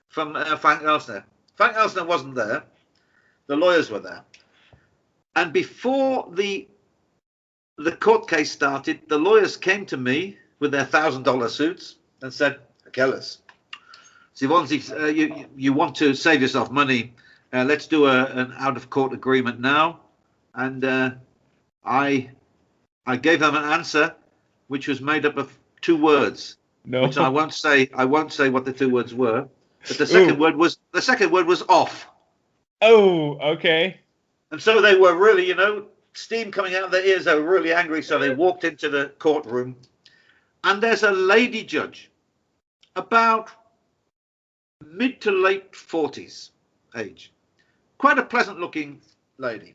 from Frank Elsner. Frank Elsner wasn't there. The lawyers were there. And before the court case started, the lawyers came to me with their $1,000 suits and said, Kellas, you want to save yourself money, let's do an out-of-court agreement now. And I gave them an answer which was made up of 2 words, which I won't say what the 2 words were, but the second word was off. Oh, okay. And so they were really, steam coming out of their ears. They were really angry. So they walked into the courtroom, and there's a lady judge, about mid to late 40s age, quite a pleasant looking lady.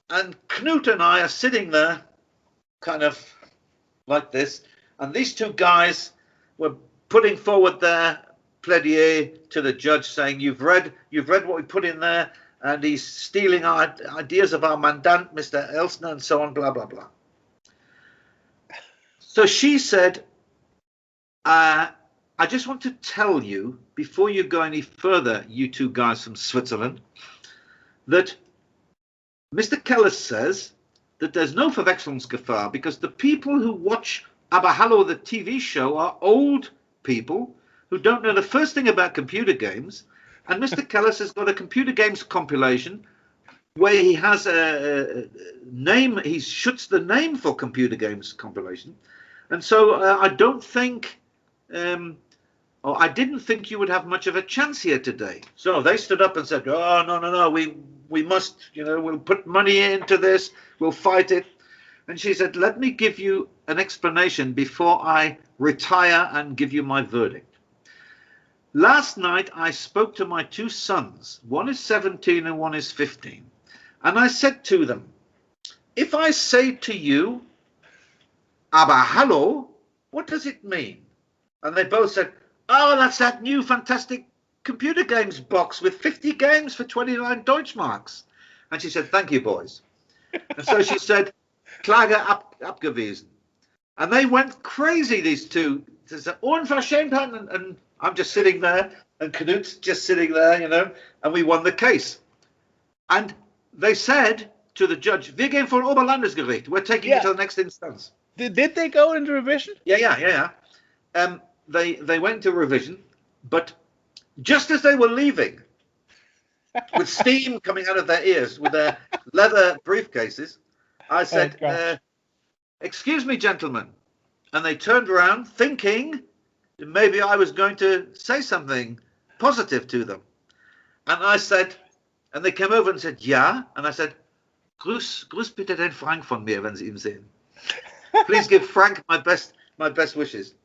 And Knut and I are sitting there kind of like this. And these 2 guys were putting forward their plaidoyer to the judge, saying, you've read what we put in there, and he's stealing our ideas of our mandant, Mr. Elsner, and so on, blah, blah, blah. So she said, I just want to tell you, before you go any further, you 2 guys from Switzerland, that Mr. Kellas says that there's no Verwechslungsgefahr, because the people who watch Aber Hallo, the TV show, are old people who don't know the first thing about computer games. And Mr. Kellas has got a computer games compilation where he has a name, he shoots the name for computer games compilation. And so I don't think, or I didn't think you would have much of a chance here today. So they stood up and said, oh, no, we must, we'll put money into this, we'll fight it. And she said, let me give you an explanation before I retire and give you my verdict. Last night, I spoke to my 2 sons. One is 17 and one is 15. And I said to them, if I say to you, Aber Hallo, what does it mean? And they both said, oh, that's that new fantastic computer games box with 50 games for 29 Deutschmarks. And she said, thank you, boys. And so she said, Klage abgewiesen. And they went crazy, these 2. They said, Unverschämtheit, and I'm just sitting there, and Knut's just sitting there, and we won the case. And they said to the judge, wir gehen vor Oberlandesgericht. We're taking it to the next instance. Did they go into revision? Yeah. They went to revision, but just as they were leaving, with steam coming out of their ears, with their leather briefcases, I said, excuse me, gentlemen. And they turned around thinking maybe I was going to say something positive to them. And I said, and they came over and said, ja. And I said, grüß bitte den Frank von mir, wenn Sie ihn sehen. Please give Frank my best wishes.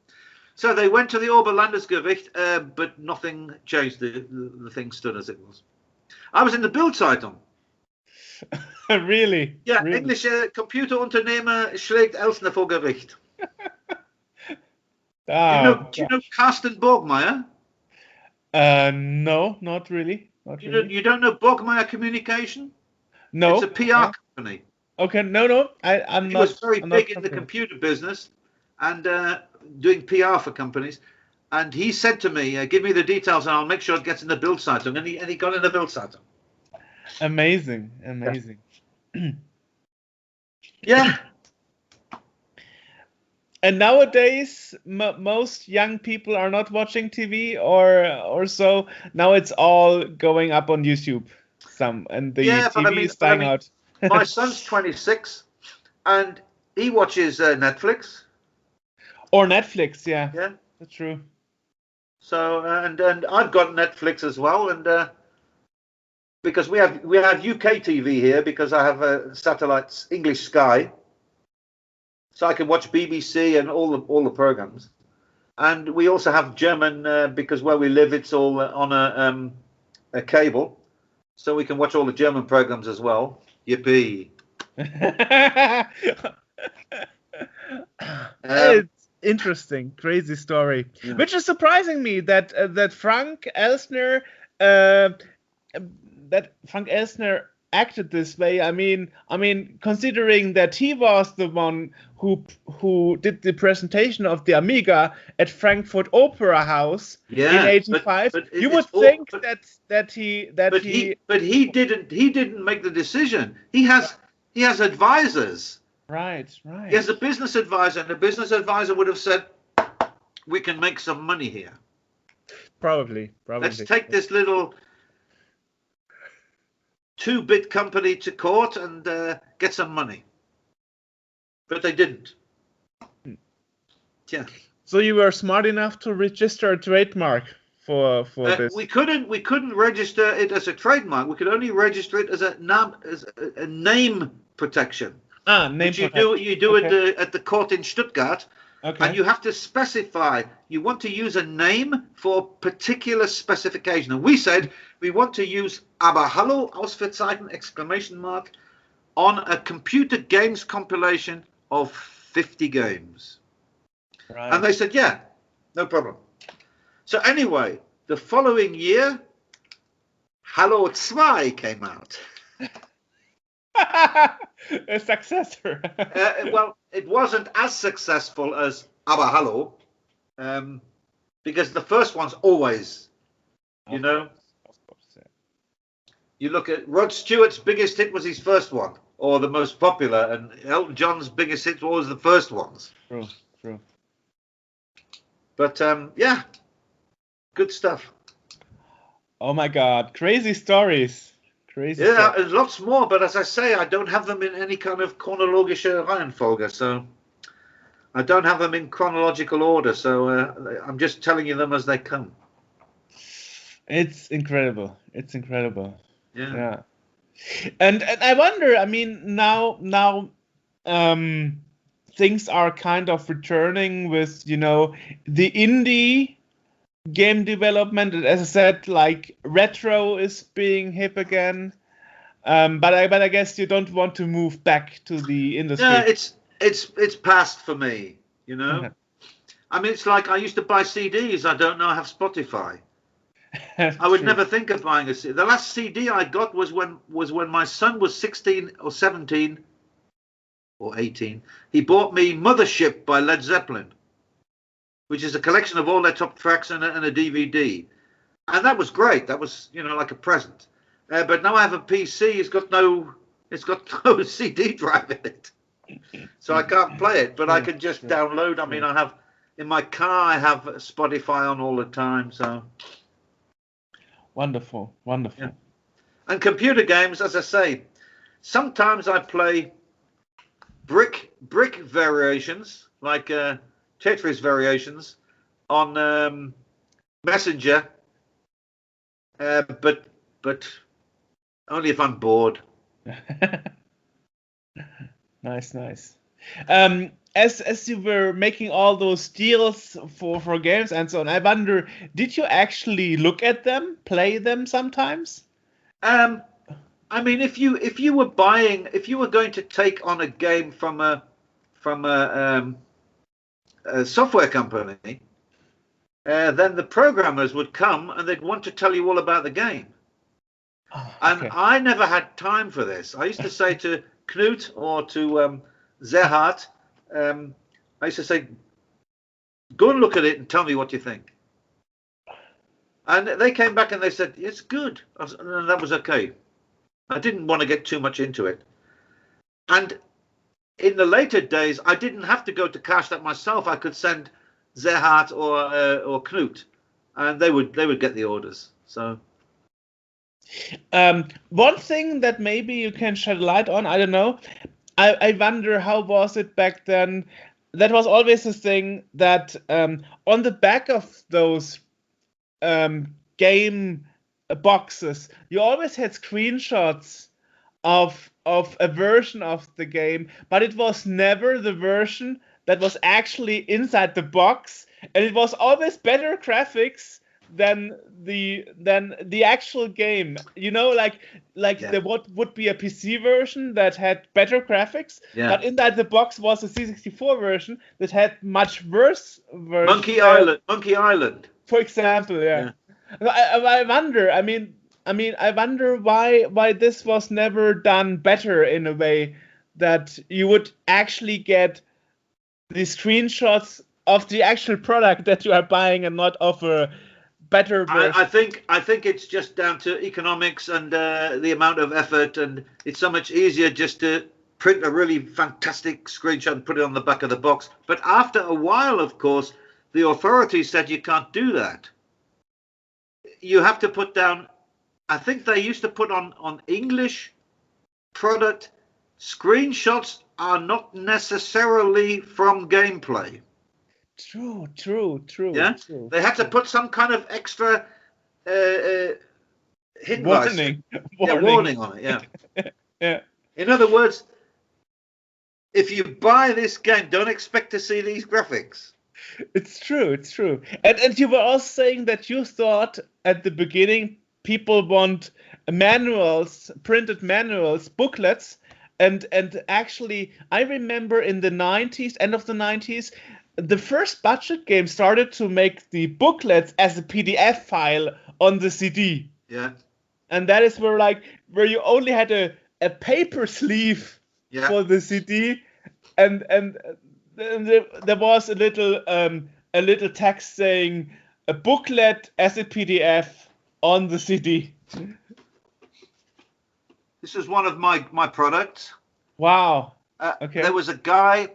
So they went to the Oberlandesgericht, but nothing changed. The thing stood as it was. I was in the Bild-Zeitung. Really? Yeah, really? Englische Computerunternehmer schlägt Elsner vor Gericht. Oh, do you know Carsten Borgmeier? No, not really. You don't know Borgmeier Communication? No. It's a PR company. Okay, no. I'm he not. was very I'm big not in the computer business and doing PR for companies. And he said to me, give me the details and I'll make sure it gets in the Bild-Zeitung. And he got in the Bild-Zeitung. Amazing. Yeah. And nowadays, most young people are not watching TV or so. Now it's all going up on YouTube. And the TV is dying out. My son's 26, and he watches Netflix. Or Netflix, yeah. Yeah, that's true. So and I've got Netflix as well, and because we have UK TV here because I have a satellite English Sky. So I can watch BBC and all the programs, and we also have German because where we live it's all on a cable, so we can watch all the German programs as well. Yippee! It's interesting, crazy story, Yeah. which is surprising me that that Frank Elsner uh, that Frank Elsner acted this way. I mean, considering that he was the one who did the presentation of the Amiga at Frankfurt Opera House in Yeah, '85, but you would it's all think that he but he didn't make the decision. He has advisors. right, He right, has a business advisor, and the business advisor would have said, "We can make some money here. probably, Let's probably. take this little 2-bit company to court and get some money." But they didn't. Yeah. So you were smart enough to register a trademark for this. We couldn't register it as a trademark. We could only register it as a name protection, Name which protection. you do Okay. at the court in Stuttgart. And Okay. you have to specify, you want to use a name for particular specification. And we said we want to use aber hallo Ausrufezeichen exclamation mark on a computer games compilation of 50 games. Right. And they said, yeah, no problem. So anyway, the following year, Hallo 2 came out. A successor. Well, it wasn't as successful as Aber Hallo, because the first one's always, Of know, course, yeah. you look at Rod Stewart's biggest hit was his first one, or the most popular, and Elton John's biggest hit was the first ones. True, true. But yeah, good stuff. Oh my God, crazy stories. Crazy Yeah, stories. there's lots more, but as I say, I don't have them in any kind of chronologische Reihenfolge, so I don't have them in chronological order, so I'm just telling you them as they come. It's incredible. It's incredible. Yeah. Yeah. And I wonder, I mean, now things are kind of returning with, the indie game development. And as I said, like retro is being hip again. But I guess you don't want to move back to the industry. Yeah, it's past for me, I mean, it's like I used to buy CDs. I don't now have Spotify. I would True. never think of buying a CD. The last CD I got was when my son was 16 or 17 or 18. He bought me Mothership by Led Zeppelin, which is a collection of all their top tracks and a DVD. And that was great. That was, like a present. But now I have a PC. It's got no CD drive in it, so I can't play it. But I can just download. I mean, I have in my car. I have Spotify on all the time. So wonderful, wonderful. yeah. And computer games, as I say, sometimes I play brick variations, like Tetris variations on Messenger, but only if I'm bored. Nice. As you were making all those deals for games and so on, I wonder, did you actually look at them, play them sometimes? I mean, if you were going to take on a game from a software company, then the programmers would come and they'd want to tell you all about the game. Oh, and okay. I never had time for this. I used to say to Knut or to Zerhard, I used to say, go and look at it and tell me what you think. And they came back and they said, it's good. And that was okay. I didn't want to get too much into it. And in the later days, I didn't have to go to Karstadt myself. I could send Zerhard or Knut, and they would get the orders. So one thing that maybe you can shed light on, I don't know. I wonder how was it back then. That was always the thing that on the back of those game boxes, you always had screenshots of a version of the game, but it was never the version that was actually inside the box, and it was always better graphics the actual game. You know, like the what would be a PC version that had better graphics, but inside the box was a C64 version that had much worse version. Monkey Island. For example, yeah. I wonder. I wonder why this was never done better in a way that you would actually get the screenshots of the actual product that you are buying and not of a better version. I think it's just down to economics and the amount of effort, and it's so much easier just to print a really fantastic screenshot and put it on the back of the box. But after a while, of course, the authorities said you can't do that. You have to put down, I think they used to put on English product, screenshots are not necessarily from gameplay. True. Yeah, true. They had to put some kind of extra hint warning on it. Yeah. Yeah. In other words, if you buy this game, don't expect to see these graphics. It's true. And you were also saying that you thought at the beginning people want manuals, printed manuals, booklets, and actually I remember in the 90s, end of the 90s, the first budget game started to make the booklets as a PDF file on the CD. Yeah. And that is where you only had a paper sleeve for the CD, and there was a little text saying a booklet as a PDF on the CD. This is one of my products. Wow. Okay. There was a guy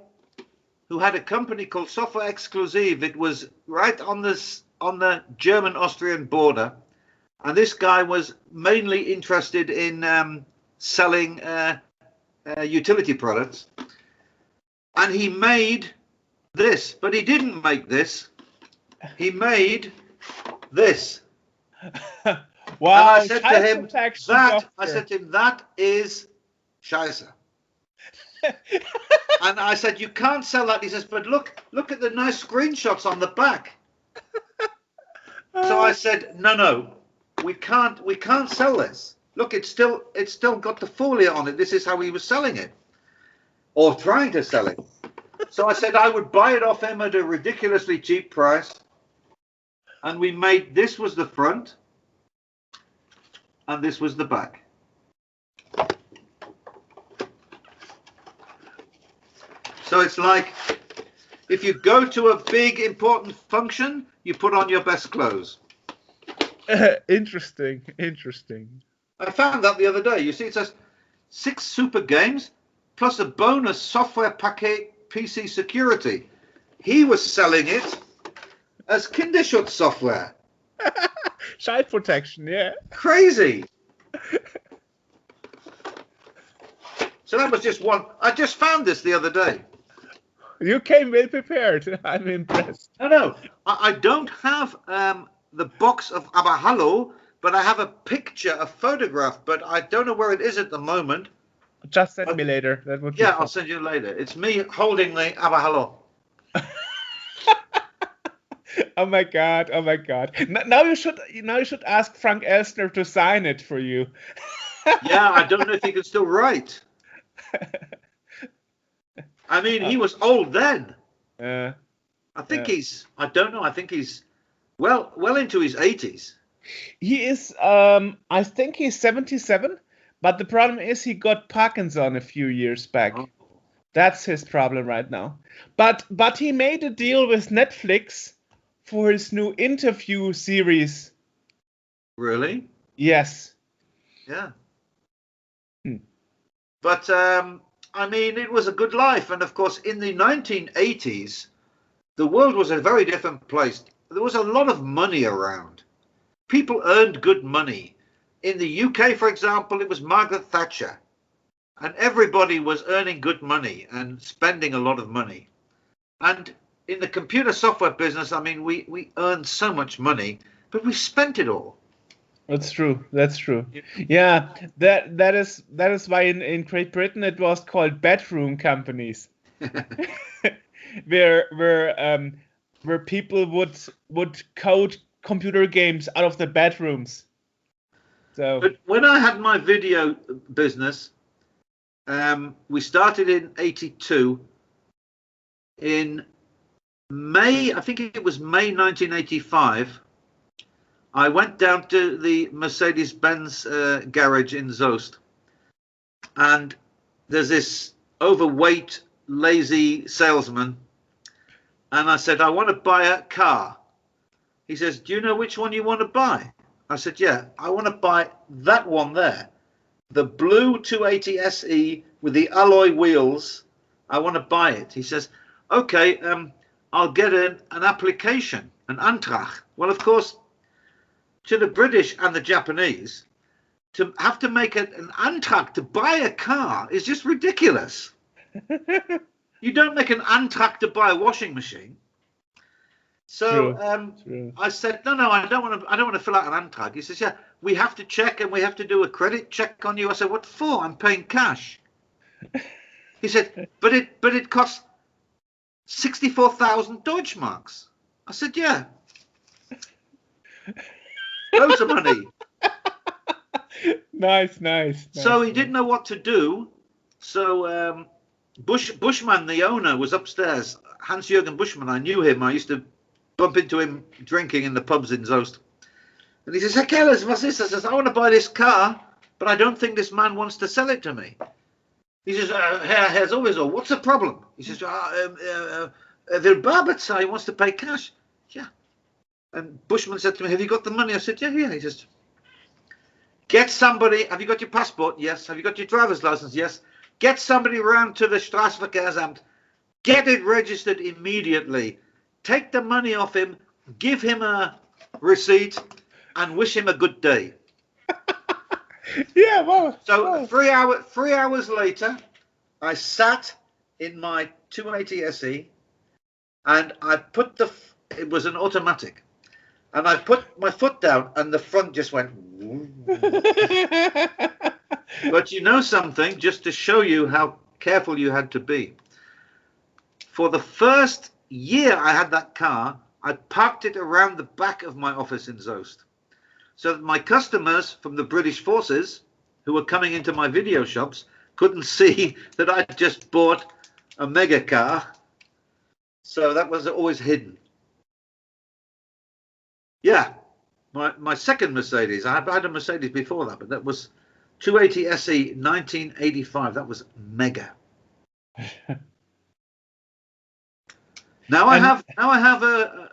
who had a company called Software Exclusive. It was right on the German-Austrian border, and this guy was mainly interested in selling utility products. And he made this, but he didn't make this. He made this. Wow! And I said to him, that is Scheiße. And I said, you can't sell that. He says, but look at the nice screenshots on the back. So I said, no, we can't sell this. Look, it's still got the folia on it. This is how he was selling it, or trying to sell it. So I said I would buy it off him at a ridiculously cheap price. And we made, this was the front, and this was the back. So it's like, if you go to a big important function, you put on your best clothes. Interesting. I found that the other day. You see, it says 6 super games plus a bonus software packet PC security. He was selling it as Kinderschutz software. Child protection, yeah. Crazy. So that was just one. I just found this the other day. You came well prepared. I'm impressed. No. I don't have the box of Aber Hallo, but I have a picture, a photograph, but I don't know where it is at the moment. Just send me later. That would be fun. I'll send you later. It's me holding the Aber Hallo. Oh my god. Now you should ask Frank Elsner to sign it for you. Yeah, I don't know if he can still write. I mean, he was old then. I think I don't know. I think he's well into his 80s. He is, I think he's 77, but the problem is he got Parkinson a few years back. Oh. That's his problem right now. But he made a deal with Netflix for his new interview series. Really? Yes. Yeah. But I mean, it was a good life. And of course, in the 1980s, the world was a very different place. There was a lot of money around. People earned good money. In the UK, for example, it was Margaret Thatcher. And everybody was earning good money and spending a lot of money. And in the computer software business, I mean, we earned so much money, but we spent it all. That's true. Yeah, that is why in Great Britain it was called bedroom companies, where people would code computer games out of the bedrooms. So, but when I had my video business, we started in '82. In May, I think it was May 1985, I went down to the Mercedes-Benz garage in Zost, and there's this overweight, lazy salesman, and I said, I want to buy a car. He says, do you know which one you want to buy? I said, yeah, I want to buy that one there, the blue 280 SE with the alloy wheels. I want to buy it. He says, okay, I'll get an application, an Antrag. Well, of course, to the British and the Japanese, to have to make an Antrag to buy a car is just ridiculous. You don't make an Antrag to buy a washing machine. So True. I said, no, I don't want to fill out an Antrag. He says, yeah, we have to check and we have to do a credit check on you. I said, what for? I'm paying cash. He said, but it costs 64,000 Deutschmarks. I said, yeah. Loads of money. Nice. So he didn't know what to do. So Bushman, the owner, was upstairs. Hans-Jürgen Bushman, I knew him. I used to bump into him drinking in the pubs in Zost. And he says, Herr Kellas, what's this? I says, I want to buy this car, but I don't think this man wants to sell it to me. He says, Herr Sowieso, what's the problem? He says, will Barbitzer, he wants to pay cash. Yeah. And Bushman said to me, have you got the money? I said, yeah. He says, get somebody, have you got your passport? Yes. Have you got your driver's license? Yes. Get somebody around to the Straßenverkehrsamt. Get it registered immediately. Take the money off him, give him a receipt, and wish him a good day. Yeah, well. So 3 hours later, I sat in my 280 SE, and I put it was an automatic, and I put my foot down, and the front just went. But you know something, just to show you how careful you had to be. For the first year I had that car, I parked it around the back of my office in Zost, so that my customers from the British forces who were coming into my video shops couldn't see that I'd just bought a mega car. So that was always hidden. Yeah, my second Mercedes, I had a Mercedes before that, but that was 280 SE 1985. That was mega. Now I have a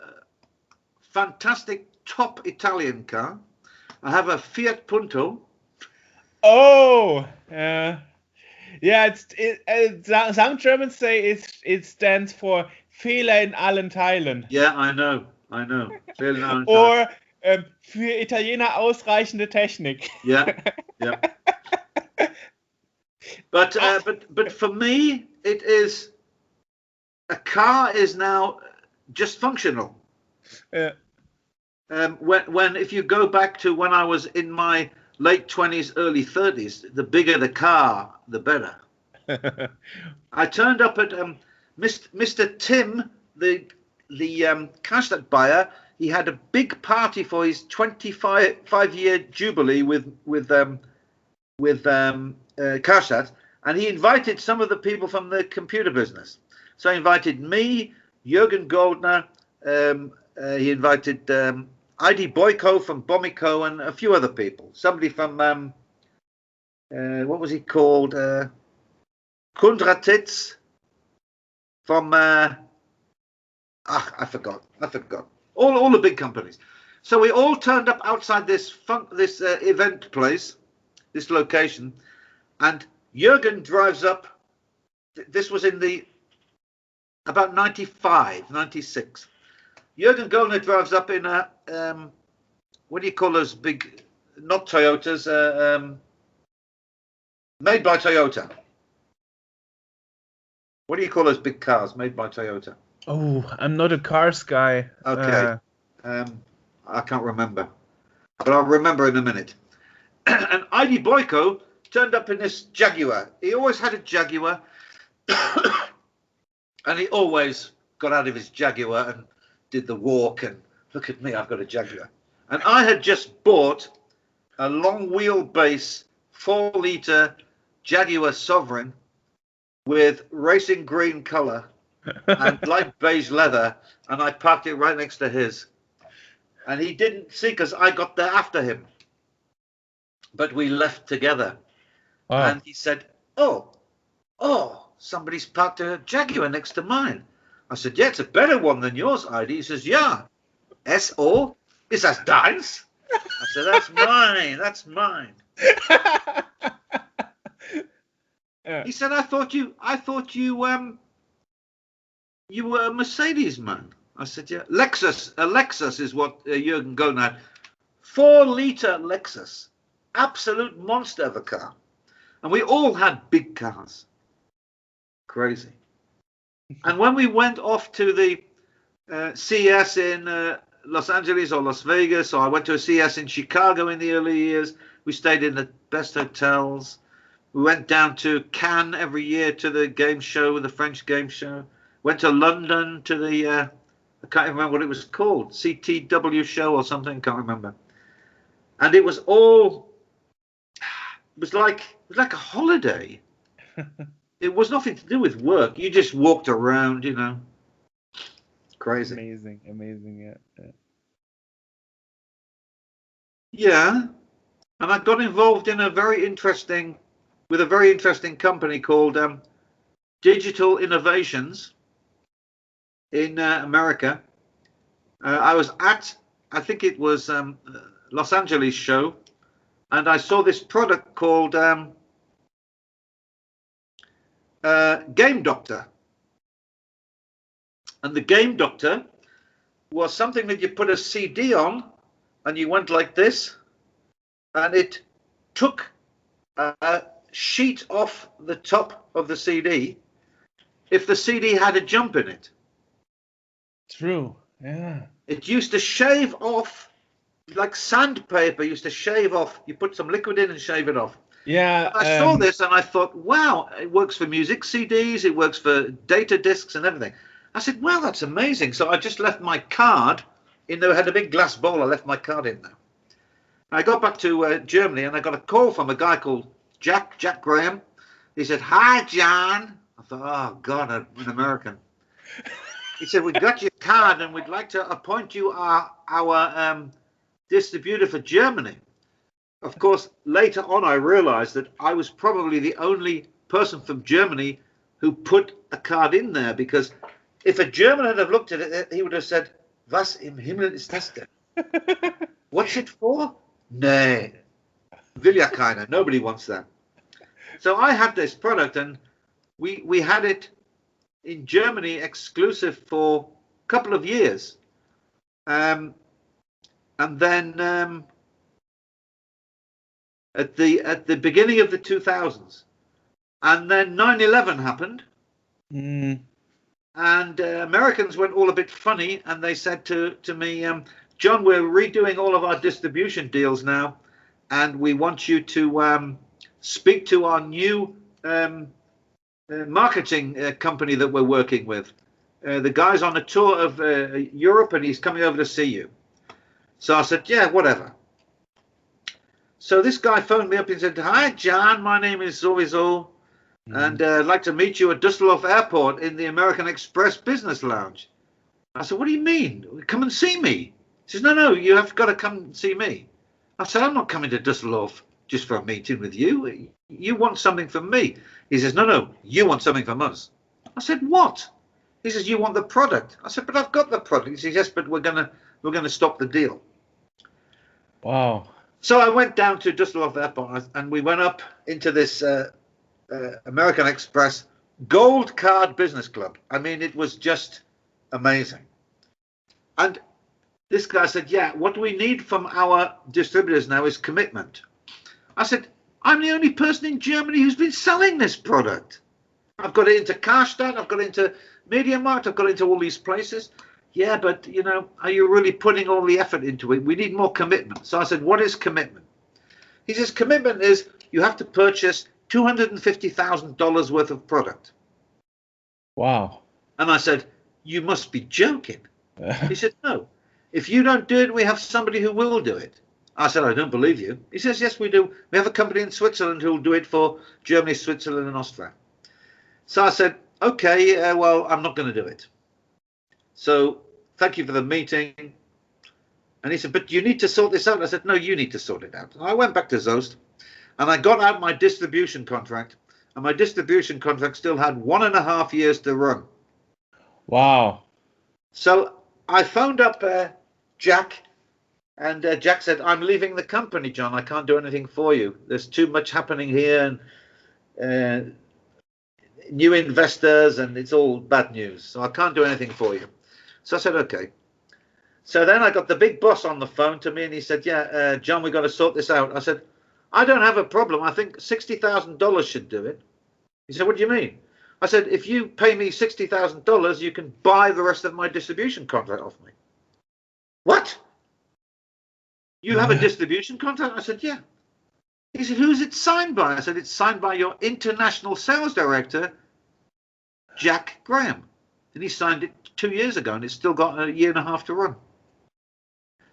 fantastic top Italian car. I have a Fiat Punto. Oh, yeah. Some Germans say it stands for Fehler in allen Teilen. Yeah, I know. Fehler in allen Teilen. Or für Italiener ausreichende Technik. Yeah. But for me, it is. A car is now just functional. Yeah. When if you go back to when I was in my late 20s, early 30s, the bigger the car, the better. I turned up at Mr. Tim, the Karstadt buyer. He had a big party for his 25-year jubilee with Karstadt, and he invited some of the people from the computer business. So he invited me, Jürgen Goldner, he invited ID Boyko from Bomico and a few other people. Somebody from, what was he called? Kundratitz from, I forgot. All the big companies. So we all turned up outside this event place, this location, and Jürgen drives up. This was in about 95, 96. Jürgen Goldner drives up in a, what do you call those big, not Toyotas, made by Toyota. What do you call those big cars made by Toyota? Oh, I'm not a cars guy. Okay. I can't remember, but I'll remember in a minute. And ID Boyko turned up in this Jaguar. He always had a Jaguar. And he always got out of his Jaguar and did the walk and Look at me, I've got a Jaguar. And I had just bought a long wheelbase 4-litre Jaguar Sovereign with racing green colour and light beige leather, and I parked it right next to his. And he didn't see because I got there after him. But we left together. Wow. And he said, oh, somebody's parked a Jaguar next to mine. I said, yeah, it's a better one than yours, ID. He says, yeah. S.O.? Is that deins? I said, that's mine. That's mine. Yeah. He said, I thought you were a Mercedes man. I said, yeah. Lexus. A Lexus is what Jürgen Golden had. 4-litre Lexus. Absolute monster of a car. And we all had big cars. Crazy. And when we went off to the CES in Los Angeles or Las Vegas, or I went to a CES in Chicago in the early years, we stayed in the best hotels. We went down to Cannes every year to the game show, the French game show. Went to London to the, I can't even remember what it was called, CTW show or something, can't remember. And it was all, it was like a holiday. It was nothing to do with work. You just walked around, you know. Crazy. Amazing, yeah. Yeah. And I got involved in with a very interesting company called Digital Innovations in America. I was at, I think it was Los Angeles show, and I saw this product called Game Doctor. And the Game Doctor was something that you put a CD on, and you went like this, and it took a sheet off the top of the CD if the CD had a jump in it. True, yeah. It used to shave off, like sandpaper used to shave off. You put some liquid in and shave it off. Yeah. I saw this and I thought, wow, it works for music CDs, it works for data discs and everything. I said, wow, that's amazing. So I just left my card in there. I had a big glass bowl. I left my card in there. I got back to Germany and I got a call from a guy called Jack Graham. He said, hi, John. I thought, oh, God, an American. He said, we got your card and we'd like to appoint you our distributor for Germany. Of course, later on, I realized that I was probably the only person from Germany who put a card in there, because if a German had have looked at it, he would have said, was im Himmel ist das denn? What's it for? Nee, will ja keiner. Nobody wants that. So I had this product, and we had it in Germany exclusive for a couple of years. And then at the beginning of the 2000s, and then 9/11 happened, and Americans went all a bit funny, and they said to me, John, we're redoing all of our distribution deals now, and we want you to speak to our new marketing company that we're working with. The guy's on a tour of Europe, and he's coming over to see you. So I said, yeah, whatever. So this guy phoned me up and said, hi, John, my name is sowieso, and I'd like to meet you at Düsseldorf Airport in the American Express Business Lounge. I said, what do you mean? Come and see me. He says, no, you have got to come and see me. I said, I'm not coming to Düsseldorf just for a meeting with you. You want something from me. He says, no, you want something from us. I said, what? He says, you want the product. I said, but I've got the product. He says, yes, but we're gonna stop the deal. Wow. So I went down to Düsseldorf Airport, and we went up into this American Express Gold Card Business Club. I mean, it was just amazing. And this guy said, yeah, what we need from our distributors now is commitment. I said, I'm the only person in Germany who's been selling this product. I've got it into Karstadt, I've got it into MediaMarkt, I've got it into all these places. Yeah, but, you know, are you really putting all the effort into it? We need more commitment. So I said, what is commitment? He says, commitment is you have to purchase $250,000 worth of product. Wow. And I said, you must be joking. He said, no. If you don't do it, we have somebody who will do it. I said, I don't believe you. He says, yes, we do. We have a company in Switzerland who will do it for Germany, Switzerland, and Austria. So I said, okay, well, I'm not going to do it. So thank you for the meeting. And he said, but you need to sort this out. I said, no, you need to sort it out. And I went back to Zoast and I got out my distribution contract. And my distribution contract still had 1.5 years to run. Wow. So I phoned up Jack. And Jack said, I'm leaving the company, John. I can't do anything for you. There's too much happening here, and new investors, and it's all bad news. So I can't do anything for you. So I said, okay. So then I got the big boss on the phone to me, and he said, yeah, John, we've got to sort this out. I said, I don't have a problem. I think $60,000 should do it. He said, what do you mean? I said, if you pay me $60,000, you can buy the rest of my distribution contract off me. What? You have a distribution contract? I said, yeah. He said, who's it signed by? I said, it's signed by your international sales director, Jack Graham. And he signed it 2 years ago, and it's still got 1.5 years to run.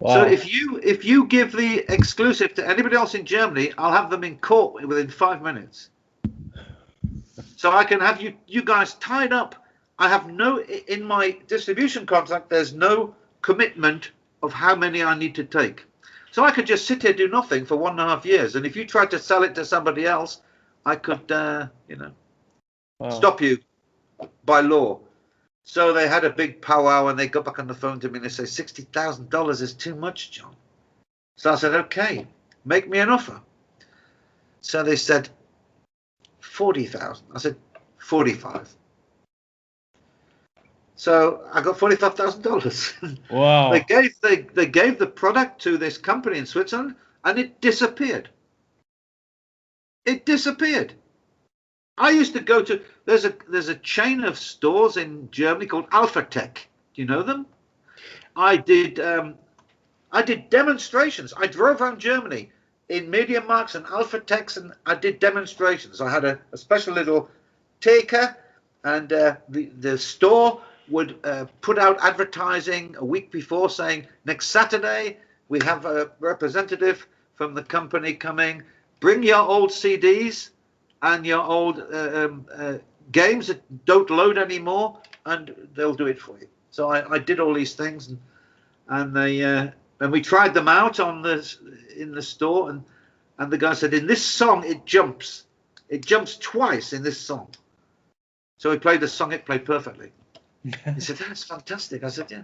Wow. So if you give the exclusive to anybody else in Germany, I'll have them in court within 5 minutes. So I can have you guys tied up. I have in my distribution contract, there's no commitment of how many I need to take. So I could just sit here, do nothing for 1.5 years. And if you tried to sell it to somebody else, I could, stop you by law. So they had a big powwow and they got back on the phone to me and they say, $60,000 is too much, John. So I said, okay, make me an offer. So they said, 40,000. I said, 45. So I got $45,000. Wow. They gave the product to this company in Switzerland, and it disappeared. It disappeared. I used to go to there's a chain of stores in Germany called Alpha Tech. Do you know them? I did demonstrations. I drove around Germany in Media Marks and Alpha Techs, and I did demonstrations. I had a special little taker, and the store would put out advertising a week before saying, next Saturday we have a representative from the company coming. Bring your old CDs and your old games that don't load anymore, and they'll do it for you. So I did all these things, and we tried them out in the store, and the guy said, in this song it jumps twice in this song. So we played the song, it played perfectly. He said, that's fantastic. I said, yeah,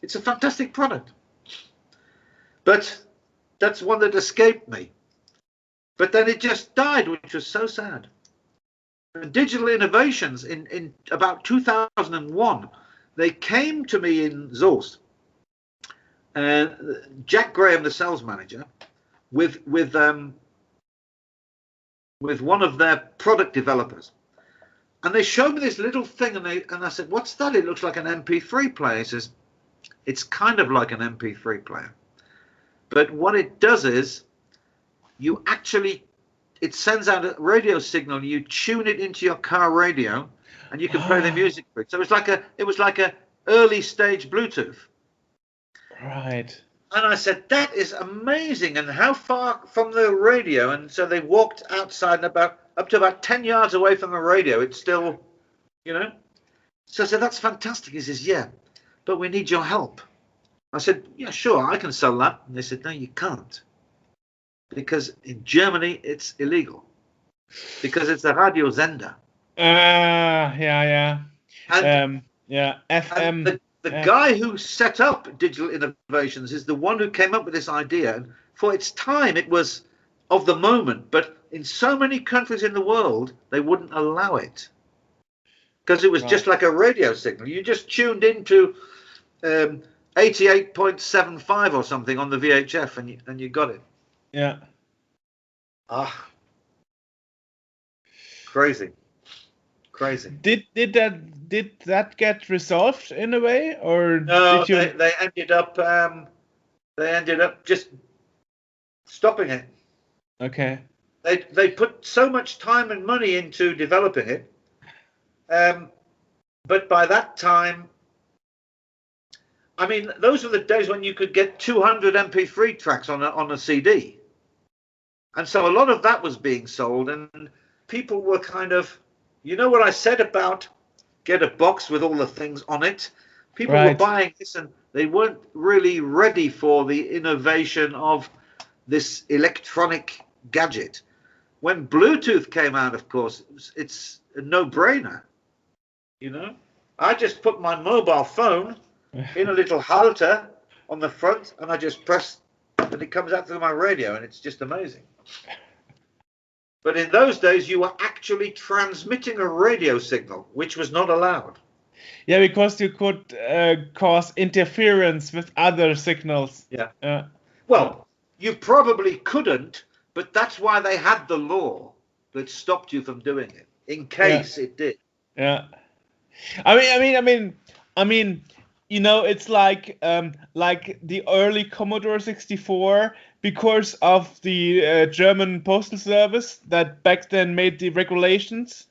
it's a fantastic product. But that's one that escaped me. But then it just died, which was so sad. And Digital Innovations in about 2001, they came to me in Zoast, Jack Graham, the sales manager, with one of their product developers. And they showed me this little thing, and I said, what's that? It looks like an MP3 player. He says, it's kind of like an MP3 player. But what it does is, it sends out a radio signal, you tune it into your car radio, and you can play the music for it. So it was like a early stage Bluetooth. Right. And I said, that is amazing. And how far from the radio? And so they walked outside and up to about 10 yards away from the radio. It's still, So I said, that's fantastic. He says, yeah, but we need your help. I said, yeah, sure, I can sell that. And they said, no, you can't. Because in Germany, it's illegal. Because it's a radio Sender. Yeah. And, FM. And the guy who set up Digital Innovations is the one who came up with this idea. And for its time, it was of the moment. But in so many countries in the world, they wouldn't allow it. Because it was just like a radio signal. You just tuned into 88.75 or something on the VHF, and you got it. Yeah. Crazy. Did that get resolved in a way, or no? Did you... They ended up just stopping it. Okay. They put so much time and money into developing it, but by that time, I mean, those were the days when you could get 200 MP3 tracks on a CD. And so a lot of that was being sold, and people were kind of, you know what I said about get a box with all the things on it? People were Right. buying this and they weren't really ready for the innovation of this electronic gadget. When Bluetooth came out, of course, it's a no-brainer. You know, I just put my mobile phone in a little halter on the front, and I just press, and it comes out through my radio, and it's just amazing. But in those days, you were actually transmitting a radio signal, which was not allowed. Yeah, because you could cause interference with other signals. Yeah. Well, you probably couldn't, but that's why they had the law that stopped you from doing it, in case it did. Yeah. I mean, you know, it's like the early Commodore 64, because of the German postal service that back then made the regulations.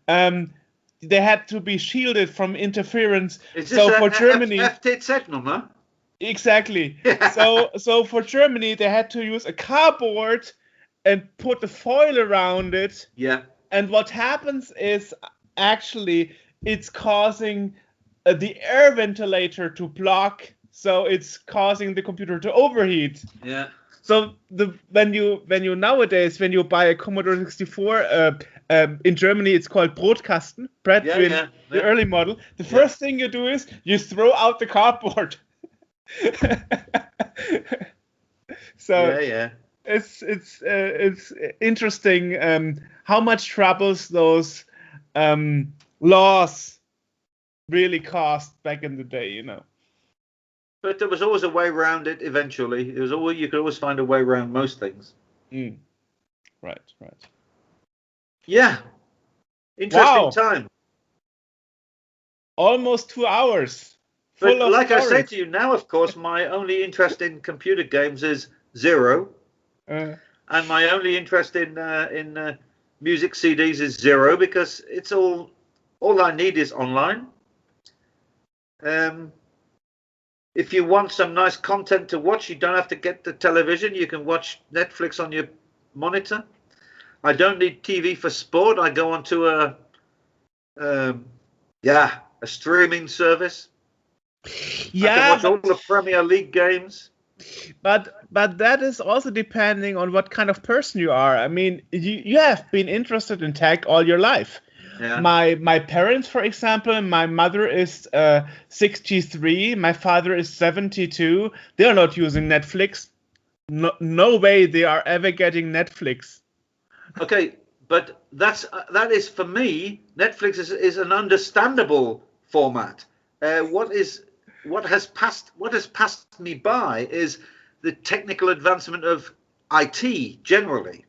They had to be shielded from interference. Is this so for Germany, FTZ number? Exactly. So for Germany, they had to use a cardboard and put the foil around it. Yeah. And what happens is actually it's causing the air ventilator to block, so it's causing the computer to overheat. Yeah. So when you nowadays, when you buy a Commodore 64, in Germany it's called Brotkasten, the early model. The first thing you do is you throw out the cardboard. So it's interesting how much troubles those laws really caused back in the day, you know. But there was always a way around it eventually. You could always find a way around most things. Right. Yeah. Interesting time. Almost 2 hours. But like I say to you now, of course, my only interest in computer games is zero. And my only interest in music CDs is zero, because it's all I need is online. If you want some nice content to watch, you don't have to get the television. You can watch Netflix on your monitor. I don't need TV for sport. I go onto a streaming service. Yeah, I can watch all the Premier League games. But that is also depending on what kind of person you are. I mean, you have been interested in tech all your life. Yeah. My parents, for example, my mother is 63, my father is 72. They're not using Netflix. No way they are ever getting Netflix. Okay, but that is for me. Netflix is an understandable format. What has passed me by is the technical advancement of IT generally.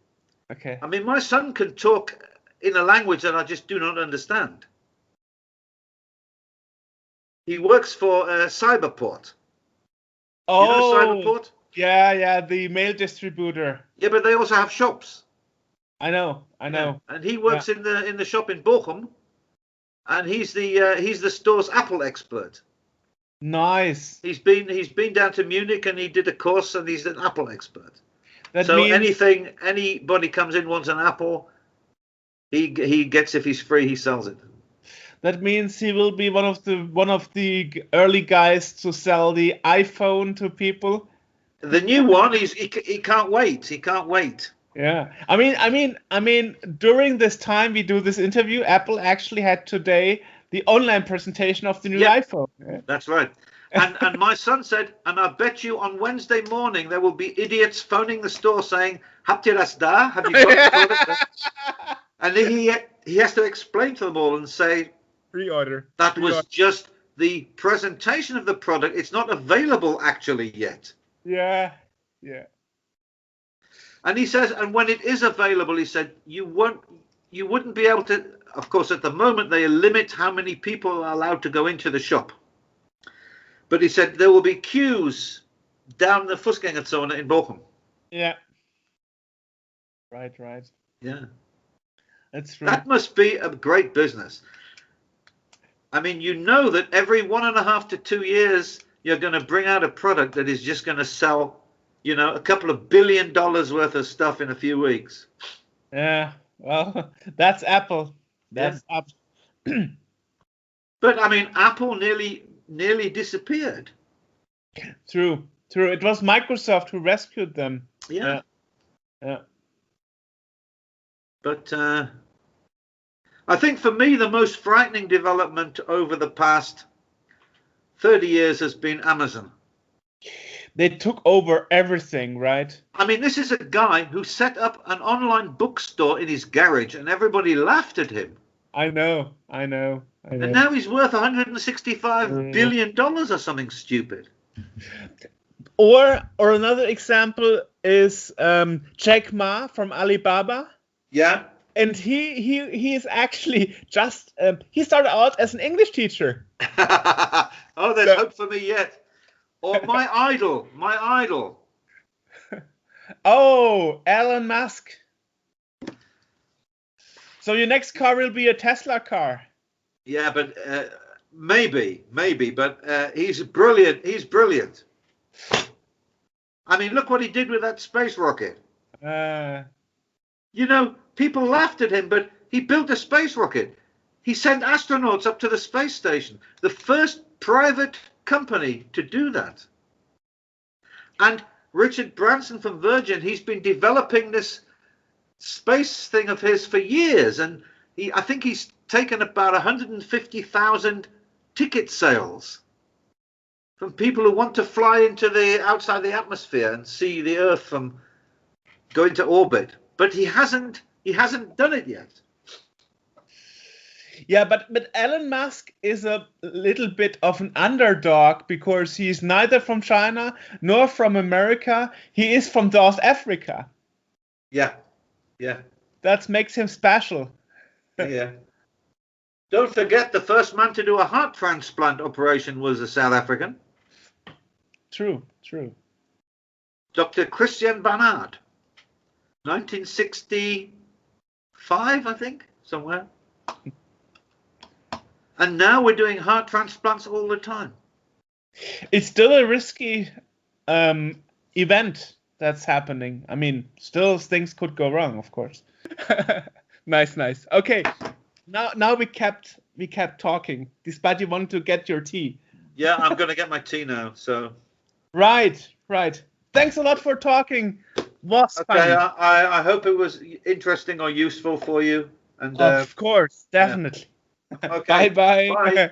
Okay. I mean, my son can talk in a language that I just do not understand. He works for Cyberport. Oh, you know Cyberport? Yeah, the mail distributor. Yeah, but they also have shops. I know. Yeah. And he works in the shop in Bochum, and he's the store's Apple expert. Nice. He's been down to Munich and he did a course, and he's an Apple expert. That so means anybody comes in wants an Apple, he gets, if he's free, he sells it. That means he will be one of the early guys to sell the iPhone to people. The new one, he can't wait. He can't wait. Yeah, I mean, during this time we do this interview, Apple actually had today the online presentation of the new iPhone. Yeah. That's right. And my son said, and I bet you on Wednesday morning there will be idiots phoning the store saying, "Habt ihr das da? Have you got the product?" And then he has to explain to them all and say, pre-order. That was just the presentation of the product. It's not available actually yet. Yeah. And he says, and when it is available, he said, you wouldn't be able to. Of course, at the moment they limit how many people are allowed to go into the shop. But he said there will be queues down the Fußgängerzone in Bochum. Yeah. Right. Yeah. That's true. That must be a great business. I mean, you know that every 1.5 to 2 years you're going to bring out a product that is just going to sell, you know, a couple of $1 billion worth of stuff in a few weeks. Yeah, well, that's Apple. That's Apple. But I mean, Apple nearly disappeared. True. It was Microsoft who rescued them. Yeah. But I think for me, the most frightening development over the past 30 years has been Amazon. They took over everything, right? I mean, this is a guy who set up an online bookstore in his garage and everybody laughed at him. I know. And now he's worth $165 billion or something stupid. Or another example is Jack Ma from Alibaba. Yeah. And he is actually just he started out as an English teacher. Oh, there's hope for me yet. Or my idol. Oh, Elon Musk. So your next car will be a Tesla car. Yeah, but maybe, but he's brilliant. I mean, look what he did with that space rocket. You know, people laughed at him, but he built a space rocket. He sent astronauts up to the space station, the first private company to do that. And Richard Branson from Virgin, he's been developing this space thing of his for years, and I think he's taken about 150,000 ticket sales from people who want to fly into outside the atmosphere and see the Earth from going to orbit. But he hasn't done it yet. Yeah, but Elon Musk is a little bit of an underdog because he's neither from China nor from America. He is from South Africa. Yeah. That makes him special. Yeah. Don't forget, the first man to do a heart transplant operation was a South African. True. Dr. Christian Barnard. 1965, I think, somewhere. And now we're doing heart transplants all the time. It's still a risky event that's happening. I mean, still things could go wrong, of course. Nice. Okay, now we kept talking, despite you wanted to get your tea. Yeah, I'm going to get my tea now. So. Right. Thanks a lot for talking. Was okay. I hope it was interesting or useful for you. And of course, definitely. Yeah. Okay. Bye.